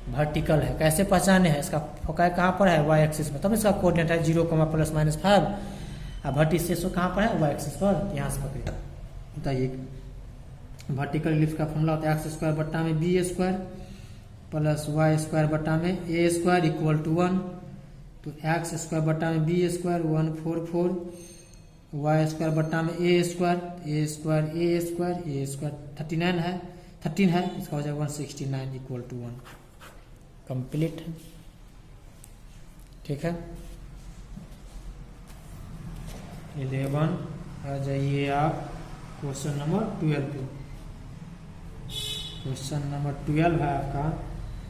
वर्टिकल है, कैसे पहचाने हैं, इसका फोकाई कहाँ पर है वाई एक्सिस में, तब इसका कोऑर्डिनेट है 0 प्लस माइनस 5, अब वर्टिसेस कहाँ पर है वाई एक्सिस पर, यहाँ से पकड़िए, बताइए वर्टिकल इलिप्स का फॉर्मूला होता है एक्स स्क्वायर बट्टा में B square plus Y square बट्टा में ए स्क्वायर इक्वल टू 1, तो एक्स स्क्वायर बट्टा में बी स्क्वायर 144, वाई स्क्वायर बट्टा में ए स्क्वायर 13 है, इसका हो जाएगा 169 इक्वल टू 1, कंप्लीट है, ठीक है। 11 आ जाइए आप क्वेश्चन नंबर 12 पे, क्वेश्चन नंबर 12 है आपका,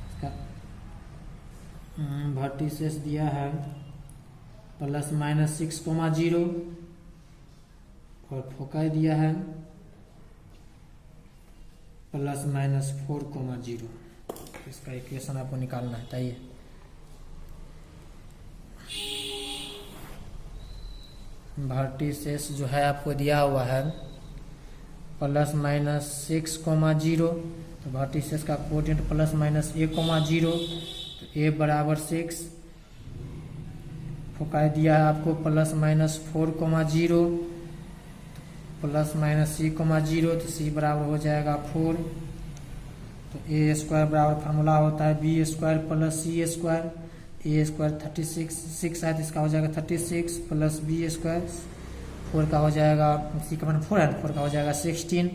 इसका वर्टिसेस दिया है प्लस माइनस 6,0 और फोकाई दिया है प्लस माइनस 4,0, इसका इक्वेशन आपको निकालना है, बताइए वर्टिसेस जो है आपको दिया हुआ है प्लस माइनस 6,0, तो वर्टिसेस का कोऑर्डिनेट प्लस माइनस a,0, तो a बराबर 6, फोकाई दिया है आपको plus minus 4,0, plus minus C comma zero, तो सी बराबर हो जाएगा 4। तो ए स्क्वायर बराबर फार्मूला होता है बी स्क्वायर प्लस सी स्क्वायर। ए स्क्वायर 36 है तो इसका हो जाएगा 36 प्लस बी स्क्वायर, 4 का हो जाएगा, सी का मान 4 है, 4 का हो जाएगा 16,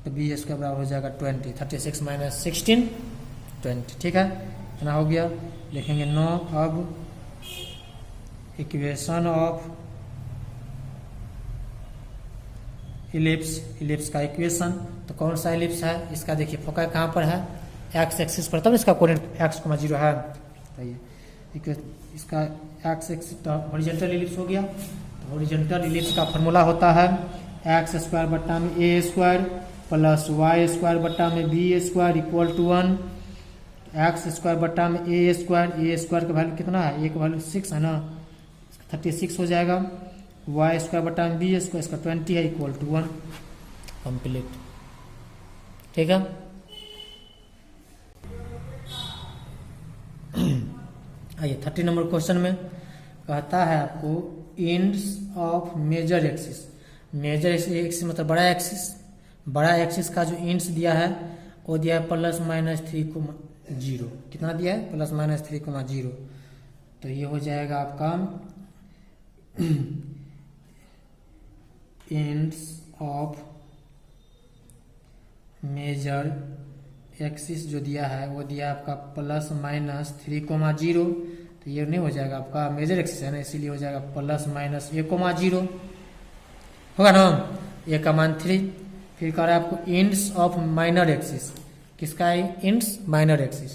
तो बी स्क्वायर बराबर हो जाएगा 20। 36 माइनस 16 20। ठीक है, इतना हो गया। लिखेंगे 9। अब इक्वेशन ऑफ इलिप्स का इक्वेशन, तो कौन सा इलिप्स है इसका, देखिए फोकस कहाँ पर है, एक्स एक्सिस पर, तब इसका कोऑर्डिनेट एक्स कोमा जीरो है। तो ये इसका एक्स एक्सिस हॉरिजॉन्टल इलिप्स हो गया। तो हॉरिजॉन्टल इलिप्स का फार्मूला होता है एक्स स्क्वायर बट्टा में ए स्क्वायर प्लस वाई स्क्वायर बट्टा में B square equal to 1। X square बट्टा में ए स्क्वायर का वैल्यू कितना है, ए का वैल्यू 6 है ना, 36 हो जाएगा। वाई स्क्वायर बटा में बी स्क्वायर, इसका 20 है, इक्वल टू 1। कंप्लीट। ठीक है, आइए 30 नंबर क्वेश्चन में कहता है आपको ends of major axis. Major axis मतलब बड़ा एक्सिस का जो एंड्स दिया है वो दिया है प्लस माइनस 3,0। कितना दिया है, प्लस माइनस 3,0। तो ये हो जाएगा आपका एंड्स ऑफ मेजर एक्सिस जो दिया है वो दिया आपका प्लस माइनस 3,0। तो ये नहीं हो जाएगा आपका मेजर एक्सिस है ना, इसीलिए हो जाएगा प्लस माइनस 1,0 होगा ना, ए का मान 3। फिर कह रहा है आपको एंड्स ऑफ माइनर एक्सिस, किसका है ends, minor axis,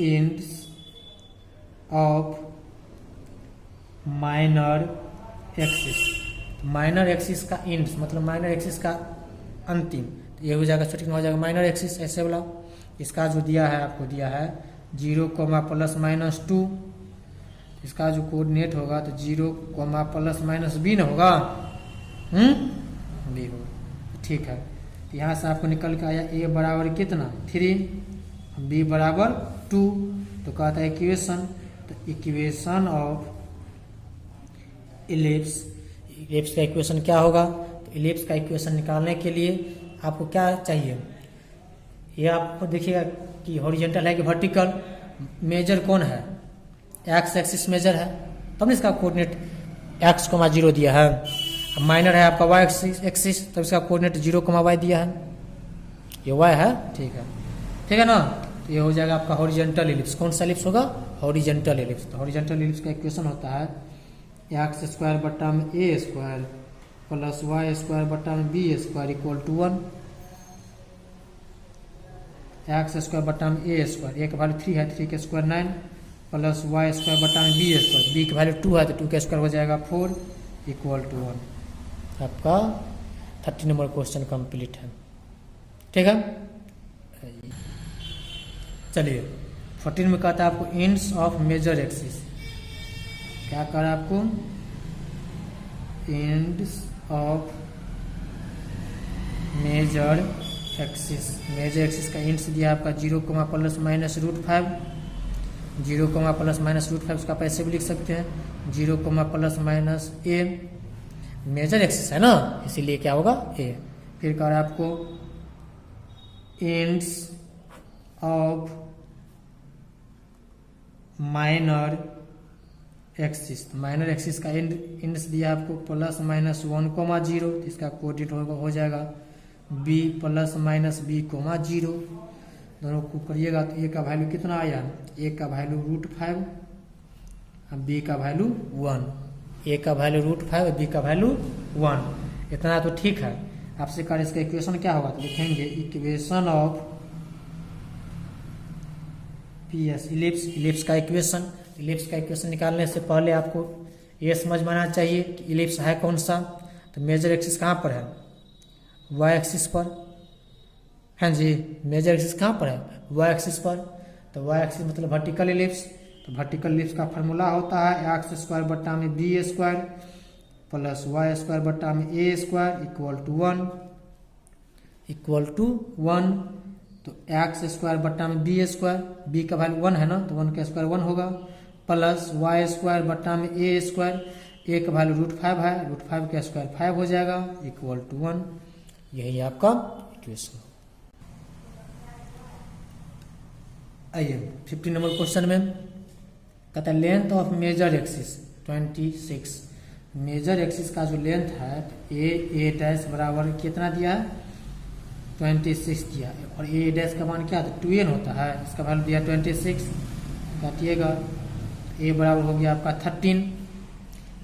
ends of minor axis. Minor axis का एंड्स मतलब माइनर एक्सिस का अंतिम, तो ये हो जाएगा सटीक हो जाएगा माइनर एक्सिस ऐसे वाला। इसका जो दिया है आपको दिया है 0, प्लस माइनस 2, इसका जो कोऑर्डिनेट होगा तो 0, प्लस माइनस बी न होगा, बी होगा। ठीक है, तो यहाँ से आपको निकल के आया ए बराबर कितना 3, बी बराबर 2। तो कहता है इक्वेशन, तो इक्वेशन ऑफ इलिप्स का इक्वेशन क्या होगा, तो इलिप्स का इक्वेशन निकालने के लिए आपको क्या चाहिए, ये आपको देखिएगा कि हॉरिजॉन्टल है कि वर्टिकल, मेजर कौन है, एक्स एक्सिस मेजर है, तब तो इसका कोऑर्डिनेट एक्स, 0 दिया है। माइनर है आपका वाई एक्सिस, तब इसका कोऑर्डिनेट 0, वाई दिया है, ये वाई है। ठीक है ना, तो ये हो जाएगा आपका हॉरिजॉन्टल इलिप्स। कौन सा इलिप्स होगा, हॉरिजॉन्टल इलिप्स। तो हॉरिजॉन्टल इलिप्स का इक्वेशन होता है एक्स स्क्वायर बट्टा में ए स्क्वायर प्लस वाई स्क्वायर बट्टा में B square equal to 1। X square बट्टा में ए स्क्वायर, ए का वैल्यू 3 है, 3 का स्क्वायर 9 प्लस वाई स्क्वायर बट्टा में बी स्क्वायर, बी का वैल्यू 2 है तो 2 का स्क्वायर हो जाएगा 4 इक्वल टू 1। आपका 30 नंबर क्वेश्चन कंप्लीट है। ठीक है, चलिए 14 में कहता है आपको एंड्स ऑफ मेजर एक्सिस। क्या कर रहा है आपको, ends of major axis. Major axis का एंड्स दिया आपका 0, प्लस माइनस √5, 0, प्लस माइनस √5, उसका आप ऐसे भी लिख सकते हैं 0, प्लस माइनस ए। मेजर एक्सिस है ना, इसीलिए क्या होगा ए। फिर कह रहा है आपको ends of minor axis. Minor axis का एंड्स दिया आपको प्लस माइनस 1,0, तो इसका कोऑर्डिनेट हो जाएगा बी प्लस माइनस बी, 0। दोनों को करिएगा तो ए का वैल्यू कितना आया, ए का वैल्यू √5 और बी का वैल्यू 1। ए का वैल्यू √5 और बी का वैल्यू 1। इतना तो ठीक है। आपसे कहा इसका इक्वेशन क्या होगा, तो लिखेंगे इक्वेशन ऑफ पीएस, इलिप्स का इक्वेशन। इलिप्स का इक्वेशन निकालने से पहले आपको ये समझ में आना चाहिए कि इलिप्स है कौन सा। तो मेजर एक्सिस कहाँ पर है, वाई एक्सिस पर, हाँ जी, मेजर एक्सिस कहाँ पर है, वाई एक्सिस पर। तो वाई एक्सिस मतलब वर्टिकल इलिप्स। तो वर्टिकल इलिप्स का फार्मूला होता है एक्स स्क्वायर बट्टा में B square plus Y square बट्टा में ए स्क्वायर इक्वल टू 1। तो एक्स स्क्वायर बट्टा में बी स्क्वायर, बी का वैल्यू 1 है ना, तो 1 का स्क्वायर 1 होगा, प्लस वाई स्क्वायर बट्टा में ए स्क्वायर, ए का वैल्यू √5 है, √5 का स्क्वायर 5 हो जाएगा इक्वल टू 1। यही आपका इक्वेशन। आइए 50 नंबर क्वेश्चन में कहता है length of major axis 26। Major axis का जो लेंथ है ए डैश बराबर कितना दिया है 26 दिया है, और ए डैश का मान क्या था 2n होता है, इसका वैल्यू दिया 26। काटिएगा ए बराबर हो गया आपका 13।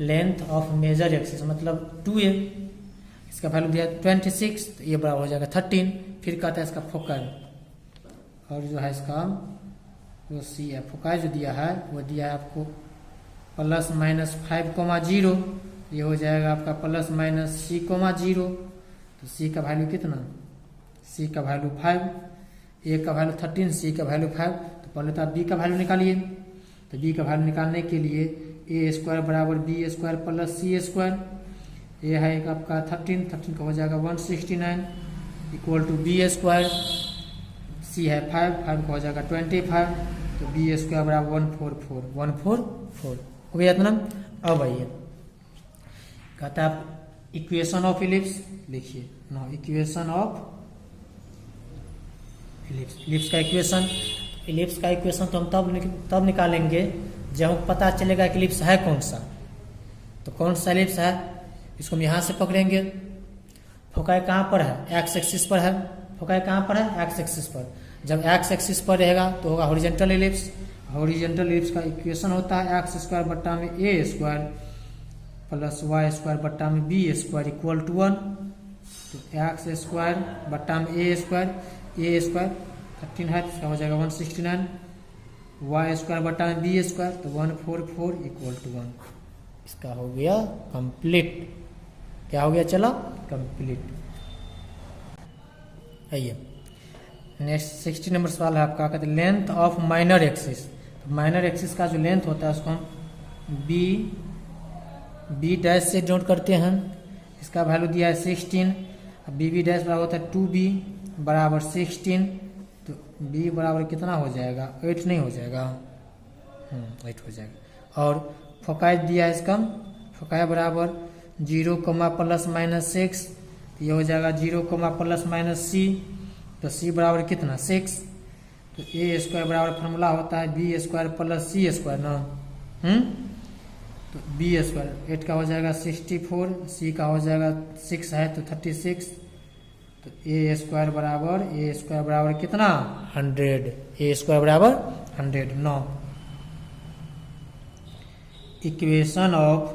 लेंथ ऑफ मेजर एक्सिस मतलब 2a, इसका वैल्यू दिया 26, तो ये बराबर हो जाएगा 13। फिर कहता है इसका फोकल, और जो है इसका वो सी है, फोकाई जो दिया है वो दिया है आपको ±5,0, ये हो जाएगा आपका ±c,0। तो सी का वैल्यू कितना, सी का वैल्यू 5, ए का वैल्यू 13, सी का वैल्यू 5। तो पहले तो आप बी का वैल्यू निकालिए। तो बी का वैल्यू निकालने के लिए ए स्क्वायर बराबर बी स्क्वायर प्लस सी स्क्वायर। ए है आपका 13 का हो जाएगा 169 इक्वल टू बी स्क्वायर, सी है 5 का हो जाएगा 25, तो बी स्क्वायर बराबर 144 हो गया इतना। अब आइए कहता है आप इक्वेशन ऑफ इलिप्स लिखिए। No equation of ellipse, ellipse का इक्वेशन तो हम तब निकालेंगे जब हमको पता चलेगा कि इलिप्स है कौन सा। तो कौन सा इलिप्स है, इसको हम यहाँ से पकड़ेंगे। फोकाई कहाँ पर है, एक्स एक्सिस पर है। फोकाई कहाँ पर है, एक्स एक्सिस पर। जब एक्स एक्सिस पर रहेगा तो होगा हॉरिजॉन्टल इलिप्स। हॉरिजॉन्टल इलिप्स का इक्वेशन होता है एक्स स्क्वायर बट्टा में ए स्क्वायर प्लस वाई स्क्वायर बट्टा में बी स्क्वायर इक्वल टू 1। तो एक्स स्क्वायर बट्टा में ए स्क्वायर 13 है, इसका हो जाएगा 169, वाई स्क्वायर बट्टा में बी स्क्वायर तो 144 इक्वल टू 1। इसका हो गया कंप्लीट। क्या हो गया, चलो कंप्लीट। आइए नेक्स्ट 60 नंबर सवाल है आपका, कहते हैं लेंथ ऑफ माइनर एक्सिस। तो माइनर एक्सिस का जो लेंथ होता है उसको हम बी डैश से नोट करते हैं। इसका वैल्यू दिया है 16, बी डैश बराबर होता है 2b बराबर 16। तो b बराबर कितना हो जाएगा, 8 नहीं हो जाएगा, 8 हो जाएगा। और फोकाई दिया है इसका, फोकाई बराबर 0, ±6, ये हो जाएगा 0, ±c। तो c बराबर कितना 6। तो ए स्क्वायर बराबर फॉर्मूला होता है बी स्क्वायर प्लस सी स्क्वायर ना। तो बी स्क्वायर 8 का हो जाएगा 64, सी का हो जाएगा 6 है तो 36। तो ए स्क्वायर बराबर कितना 100, ए स्क्वायर बराबर 100। 9 इक्वेशन ऑफ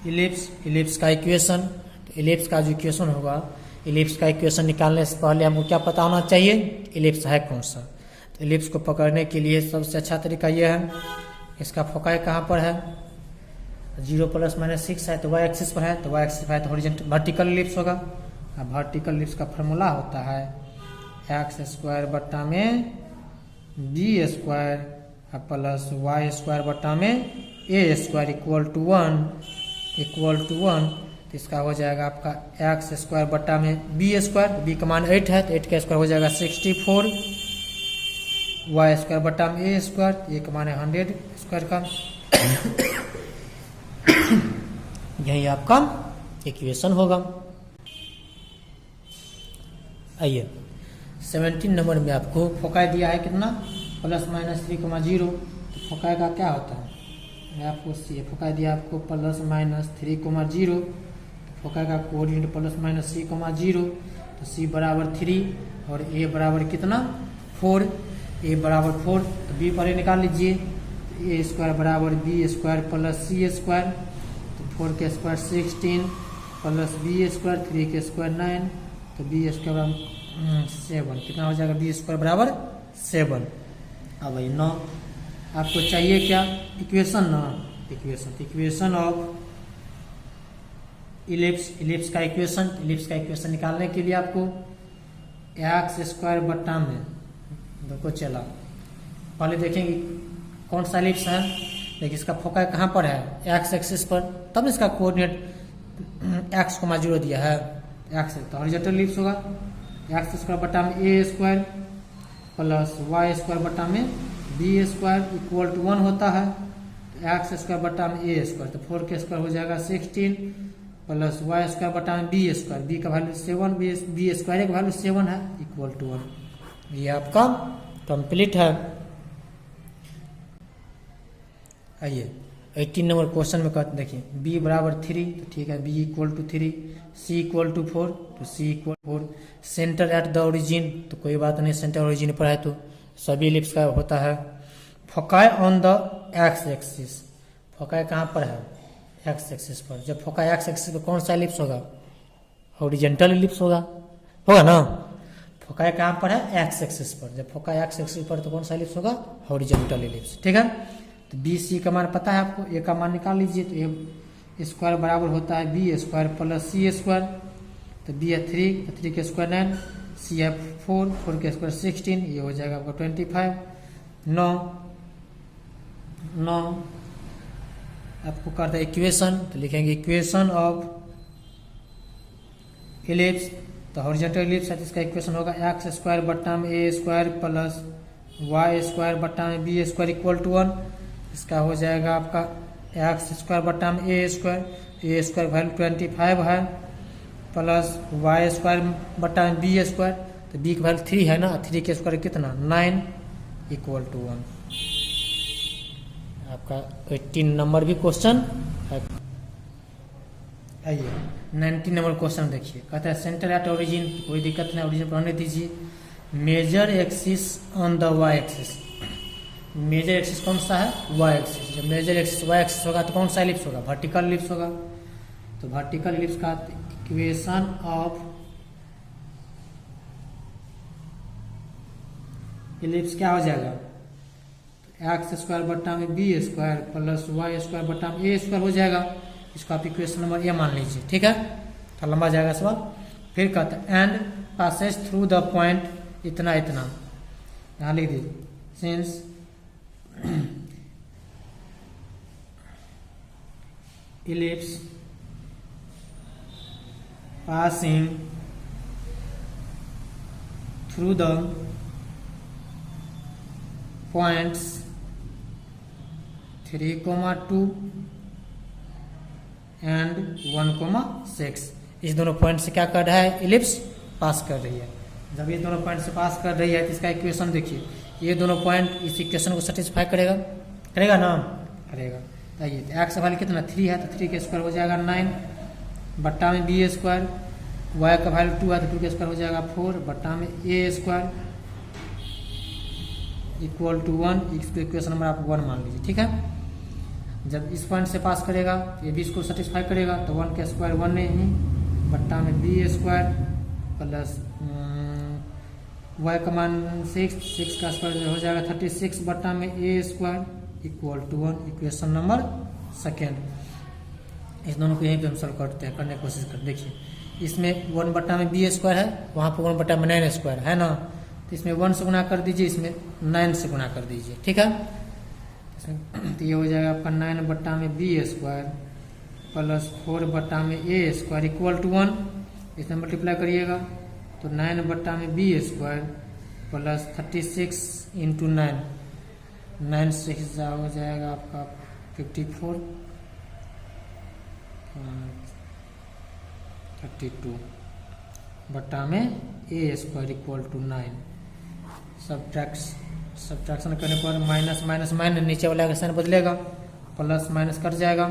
इलिप्स का इक्वेशन। तो इलिप्स का जो इक्वेशन होगा, इलिप्स का इक्वेशन निकालने से पहले हमको क्या पता होना चाहिए, इलिप्स है कौन सा। तो इलिप्स को पकड़ने के लिए सबसे अच्छा तरीका यह है, इसका फोकाई कहाँ पर है, 0 ±6 है तो वाई एक्सिस पर है, तो वाई एक्सिस पर है तो हॉरिजॉन्टल वर्टिकल इलिप्स होगा। अब वर्टिकल इलिप्स का फॉर्मूला होता है एक्स स्क्वायर बट्टा में B square plus Y square बट्टा में ए स्क्वायर इक्वल टू 1। तो इसका हो जाएगा आपका एक्स स्क्वायर बट्टा में बी स्क्वायर, बी का मान 8 है तो 8 का स्क्वायर हो जाएगा 64, वाई स्क्वायर बट्टा में ए स्क्वायर, ए का मान है 100 स्क्वायर का। यही आपका इक्वेशन होगा। आइए 17 नंबर में आपको फोकाई दिया है कितना ±3,0। तो फोकाई का क्या होता है, मैं आपको फोकाई दिया आपको ±3,0। फोकाई का कोऑर्डिनेट ±3,0। तो सी बराबर 3 और ए बराबर कितना 4, ए बराबर 4। तो बी पर निकाल लीजिए, ए स्क्वायर बराबर बी स्क्वायर प्लस सी स्क्वायर। तो 4 के स्क्वायर 16 प्लस बी स्क्वायर, 3 के स्क्वायर 9, तो बी स्क्वायर बराबर 7। कितना हो जाएगा, बी स्क्वायर बराबर 7। अब भाई 9 आपको चाहिए क्या, इक्वेशन ना, इक्वेशन ऑफ इलिप्स का इक्वेशन निकालने के लिए आपको एक्स स्क्वायर बट्टा में देखो चला पहले देखेंगे कौन सा इलिप्स है। देखिए इसका फोकाई कहाँ पर है, एक्स एक्सिस पर, तब इसका कोऑर्डिनेट x, 0 दिया है, एक्स तो हॉरिजॉन्टल इलिप्स होगा। एक्स स्क्वायर बट्टा में ए स्क्वायर प्लस वाई स्क्वायर बट्टा में बी स्क्वायर इक्वल टू 1 होता है। तो एक्स स्क्वायर बटा में ए स्क्वायर, तो 4 के स्क्वायर हो जाएगा 16 प्लस वाई स्क्वायर बटा में बी स्क्वायर, बी का वैल्यू 7, बी स्क्वायर का वैल्यू 7 है, इक्वल टू 1। ये आपका कंप्लीट है। आइए 18 नंबर क्वेश्चन में कहते देखिए b बराबर 3, तो ठीक है b equal to 3, c equal to 4, तो c equal 4, centre at the origin, तो कोई बात नहीं, सेंटर ओरिजिन पर है तो सभी इलिप्स का होता है। Foci on the X axis, foci कहाँ पर है, एक्स एक्सिस पर। जब फोकाई एक्स एक्सिस पर कौन सा इलिप्स होगा, हॉरिजॉन्टल इलिप्स होगा ना। फोकाई कहाँ पर है, एक्स एक्सिस पर। जब फोकाई एक्स एक्सिस पर तो कौन सा इलिप्स होगा, हॉरिजॉन्टल इलिप्स। ठीक है, तो बी सी का मान पता है आपको, ए का मान निकाल लीजिए, तो ए स्क्वायर बराबर होता है बी स्क्वायर प्लस सी स्क्वायर, तो बी है 3, तो 3 के स्क्वायर 9, सी है 4, 4 के स्क्वायर 16, ये हो जाएगा आपका 25। 9 आपको करता है इक्वेशन, तो लिखेंगे इक्वेशन ऑफ इलिप्स, तो हॉरिजॉन्टल इलिप्स है, इसका इक्वेशन होगा एक्स स्क्वायर बट्टा में ए स्क्वायर प्लस वाई स्क्वायर बट्टा में बी स्क्वायर इक्वल टू 1। इसका हो जाएगा आपका एक्स स्क्वायर बट्टा में ए स्क्वायर वैल्यू 25 है, प्लस वाई स्क्वायर बट्टा में बी स्क्वायर, तो बी की वैल्यू 3 है ना, 3 के स्क्वायर कितना 9 इक्वल टू 1। आपका 18 नंबर भी क्वेश्चन है। आइए 19 नंबर क्वेश्चन देखिए, कहता है सेंटर एट ओरिजिन, कोई दिक्कत नहीं, ओरिजिन पर रहने दीजिए। Major axis on the Y axis, major axis कौन सा है, वाई एक्सिस। जब मेजर एक्सिस वाई एक्सिस होगा तो कौन सा इलिप्स होगा, वर्टिकल इलिप्स होगा। तो वर्टिकल इलिप्स का इक्वेशन ऑफ इलिप्स क्या हो जाएगा, तो एक्स स्क्वायर बट्टा में B square plus Y square बट्टा में ए स्क्वायर हो जाएगा। इसको आप इक्वेशन नंबर ए मान लीजिए। ठीक है, तो लंबा जाएगा सवाल। फिर कहता है and Passage through the point इतना इतना, यहाँ लिख दीजिए since ellipse passing through the points 3,2 and 1,6, इस दोनों पॉइंट से क्या कर रहा है, इलिप्स पास कर रही है। जब ये दोनों पॉइंट से पास कर रही है तो इसका इक्वेशन देखिए, ये दोनों पॉइंट इस इक्वेशन को सेटिस्फाई करेगा ना, करेगा। आइए तो एक्स वैल्यू कितना 3 है, तो 3 के स्क्वायर हो जाएगा 9 बट्टा में बी स्क्वायर, वाई का वैल्यू 2 है तो 2 के स्क्वायर हो जाएगा 4 बट्टा में ए स्क्वायर इक्वल टू 1। इसको इक्वेशन नंबर आप 1 मान लीजिए। ठीक है, जब इस पॉइंट से पास करेगा ये भी इसको सेटिस्फाई करेगा, तो 1 के स्क्वायर 1 नहीं बट्टा में बी स्क्वायर प्लस वाई का मान 6 का स्क्वायर हो जाएगा 36 बट्टा में ए square equal to 1। Equation number second. इस दोनों को यहीं पे हम सॉल्व करते हैं, करने की कोशिश करते। देखिए इसमें 1 बट्टा में बी स्क्वायर है, वहाँ पर 1 बट्टा में 9 स्क्वायर है ना, तो इसमें 1 से गुना कर दीजिए, इसमें 9 से गुना कर दीजिए। ठीक है, तो ये हो जाएगा आपका 9 बट्टा में बी स्क्वायर प्लस 4 बट्टा में ए स्क्वायर इक्वल टू 1। इसमें मल्टीप्लाई करिएगा तो 9 बट्टा में बी स्क्वायर प्लस 36 इंटू 9 से हिस्सा हो जाएगा आपका 54 32 बट्टा में ए स्क्वायर इक्वल टू 9। सब्ट्रैक्शन करने पर माइनस माइनस माइनस, नीचे वाला का साइन बदलेगा, प्लस माइनस कट जाएगा।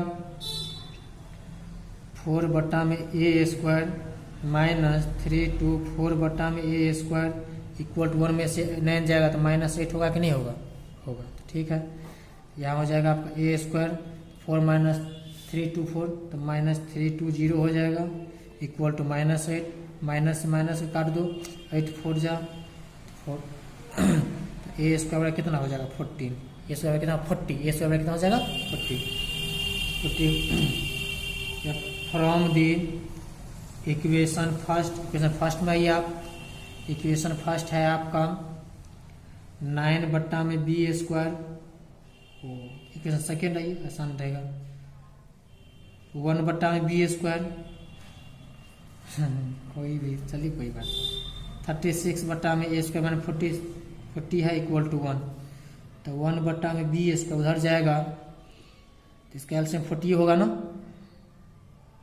4 बट्टा में ए स्क्वायर माइनस 324 बट्टा में ए स्क्वायर इक्वल टू 1 में से 9 जाएगा तो -8 होगा कि नहीं होगा, होगा। ठीक है, यहाँ हो जाएगा आपका ए स्क्वायर 4 माइनस 324 तो -320 हो जाएगा इक्वल टू -8। माइनस से माइनस काट दो, 8 4 जा 4 ए स्क्वायर कितना हो जाएगा 14, ए स्क्वायर कितना 40, ए स्क्वायर कितना हो जाएगा 40 फ्रॉम दी इक्वेशन फर्स्ट में आइए आप। इक्वेशन फर्स्ट है आपका 9 बट्टा में बी स्क्वायर, इक्वेशन सेकेंड आइए आसान रहेगा 1 बट्टा में बी स्क्वायर कोई भी चलिए कोई बात 36 बट्टा में ए स्क्वायर मैंने 40 है इक्वल टू 1, तो 1 बट्टा में बी स्क्वायर उधर जाएगा तो इसका एलसीएम 40 होगा ना,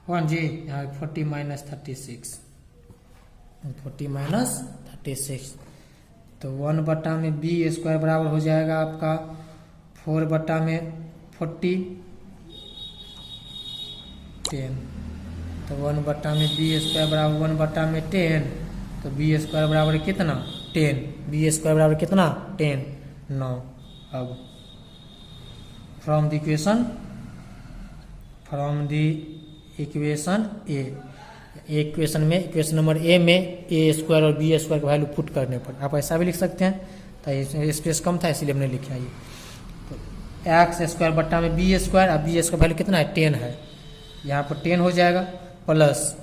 वन जी, यहाँ 40 माइनस 36, 40 माइनस 36, तो 1/में बी स्क्वायर बराबर हो जाएगा आपका 4/में 40 10, तो 1/में बी स्क्वायर बराबर 1/में 10, तो बी स्क्वायर बराबर कितना 10, बी स्क्वायर बराबर कितना 10 9। अब from the equation A, equation number A में ए स्क्वायर और बी स्क्वायर का वैल्यू पुट करने पर आप ऐसा भी लिख सकते हैं, तो स्पेस कम था इसलिए हमने लिखा ये, तो एक्स स्क्वायर बट्टा में बी स्क्वायर, अब बी स्क्वायर वैल्यू कितना है 10 है, यहाँ पर 10 हो जाएगा, प्लस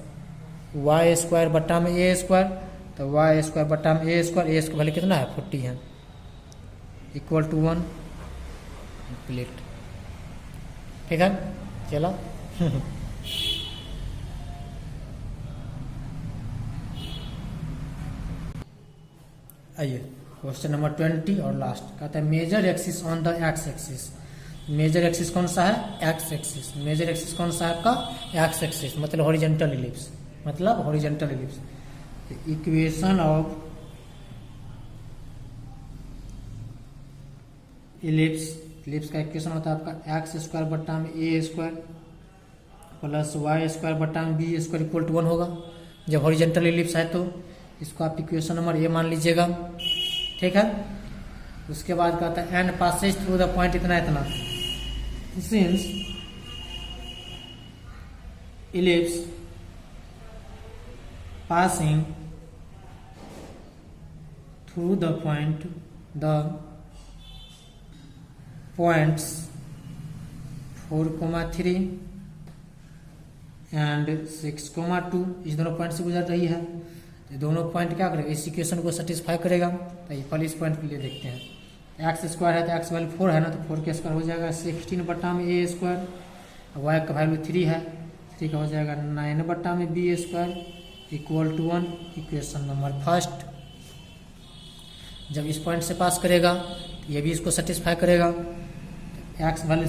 वाई स्क्वायर बट्टा में ए स्क्वायर, तो वाई स्क्वायर बट्टा में ए स्क्वायर वैल्यू कितना है 40 है, इक्वल टू 1 प्लेट। ठीक है, चलो आइए क्वेश्चन नंबर 20 और लास्ट, कहता है major axis on the X axis. Major axis कौन सा है, एक्स एक्सिस। मेजर एक्सिस कौन सा है आपका, एक्स एक्सिस, मतलब हॉरिजॉन्टल इलिप्स, मतलब horizontal ellipse. Equation of ellipse का इक्वेशन होता है आपका एक्स स्क्वायर बट्टा में ए स्क्वायर प्लस वाई स्क्वायर बट्टा में बी स्क्वायर इक्वल टू 1 होगा। जब हॉरिजॉन्टल इलिप्स है तो इसको आप इक्वेशन नंबर ए मान लीजिएगा। ठीक है, उसके बाद कहता है and Passage through the point इतना इतना, since ellipse passing through the points 4,3 and 6,2 इस दोनों पॉइंट से गुजर रही है, तो दोनों पॉइंट क्या करेगा, इस इक्वेशन को सेटिस्फाई करेगा। तो ये पहले इस पॉइंट के लिए देखते हैं, एक्स स्क्वायर है तो एक्स वैल्यू 4 है ना, तो 4 के स्क्वायर हो जाएगा 16 में ए स्क्वायर, वाई का वैल्यू 3 है, 3 का हो जाएगा 9 में B square equal to 1। Equation number first जब इस पॉइंट से पास करेगा तो ये भी इसको सेटिस्फाई करेगा। एक्स वैल्यू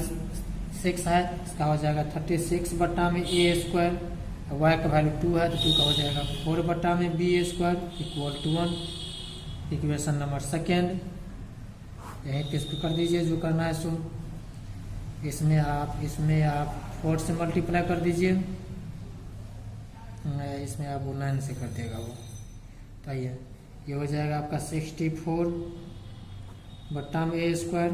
6 है, इसका हो जाएगा 36 में ए स्क्वायर, वाई का वैल्यू 2 है तो 2 का हो जाएगा 4 में B square equal to 1। Equation number second यहीं पे इसको कर दीजिए जो करना है सो, इसमें आप 4 से मल्टीप्लाई कर दीजिए, इसमें आप 9 से कर देगा वो, तो ये हो जाएगा आपका 64 में ए स्क्वायर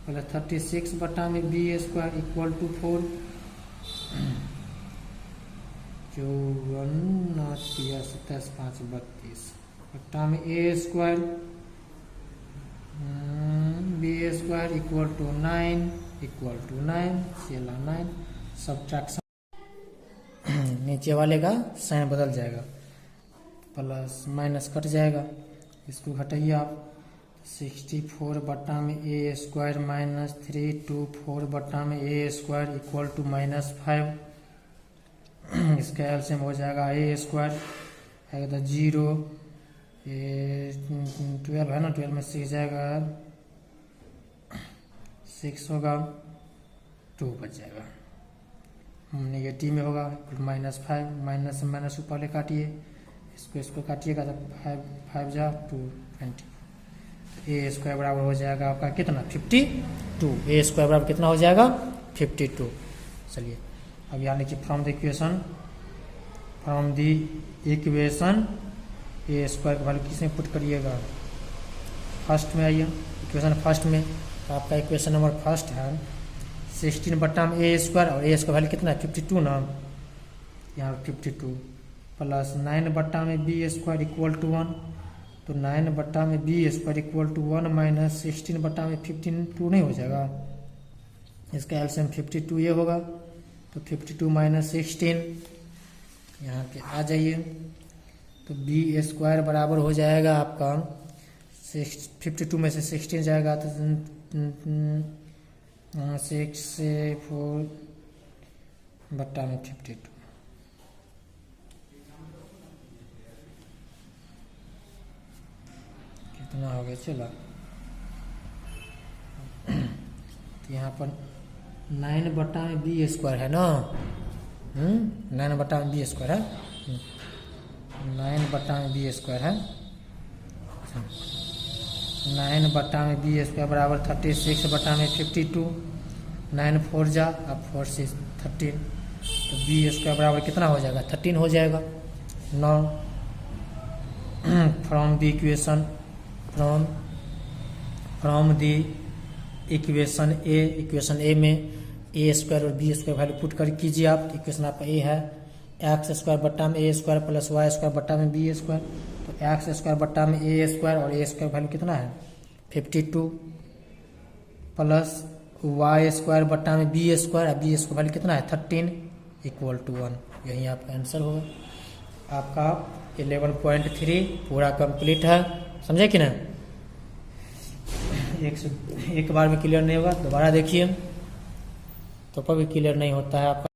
प्लस 36 में बी स्क्वायर इक्वल टू 4। 54 27 5 32 में ए square b square equal to 9 चला 9 सब्ट्रैक्शन नीचे वाले का साइन बदल जाएगा, प्लस माइनस कट जाएगा, इसको घटाइए आप। 64 में ए स्क्वायर माइनस 324 में ए स्क्वायर इक्वल टू -5। इसका एलसीएम हो जाएगा ए स्क्वायर है तो 0, 12 है ना, 12 में 6 जाएगा 6 होगा, 2 बच जाएगा, नेगेटिव में होगा -5, माइनस से माइनस ऊपर ले काटिए, इसको काटिएगा तो 5 जा 2 20। ए स्क्वायर बराबर हो जाएगा आपका कितना 52। ए स्क्वायर बराबर कितना हो जाएगा 52। चलिए अब यहाँ लिखिए from the equation A square का वैल्यू किसमें पुट करिएगा, फर्स्ट में आइए। इक्वेशन फर्स्ट में तो आपका इक्वेशन नंबर फर्स्ट है 16 में ए स्क्वायर, और ए स्क्वायर वैल्यू कितना है 52 ना, यहाँ 52 प्लस 9 में बी स्क्वायर इक्वल टू 1, तो 9 में B square equal to 1 minus 16 में 52 नहीं हो जाएगा, इसका एलसीएम 52 ये होगा, तो 52 माइनस 16 यहाँ पे आ जाइए, तो बी स्क्वायर बराबर हो जाएगा आपका 52 में से 16 जाएगा तो 6 से 4 बट्टा में 52, कितना हो गया चला। तो यहाँ पर 9 बटा में बी स्क्वायर है ना, 9 बटा में बी स्क्वायर है, 9 बटा में बी स्क्वायर है, 9 बटा में बी स्क्वायर बराबर 36 बटा में 52, 9 4 जा, अब 4 से 13, तो बी स्क्वायर बराबर कितना हो जाएगा, 13 हो जाएगा। Now from the equation, from the equation a में ए स्क्वायर और बी स्क्वायर वैल्यू पुट कर कीजिए आप। इक्वेशन आपका ए है एक्स स्क्वायर बट्टा में ए स्क्वायर प्लस वाई स्क्वायर बट्टा में बी स्क्वायर, तो एक्स स्क्वायर बट्टा में ए स्क्वायर और ए स्क्वायर वैल्यू कितना है 52 प्लस वाई स्क्वायर बट्टा में बी स्क्वायर, और बी स्क्वायर वैल्यू कितना है 13 इक्वल टू 1। यही आपका आंसर होगा। आपका 11.3 पूरा कंप्लीट है, समझे कि ना। एक बार में क्लियर नहीं होगा, दोबारा देखिए तो भी क्लियर नहीं होता है आपका।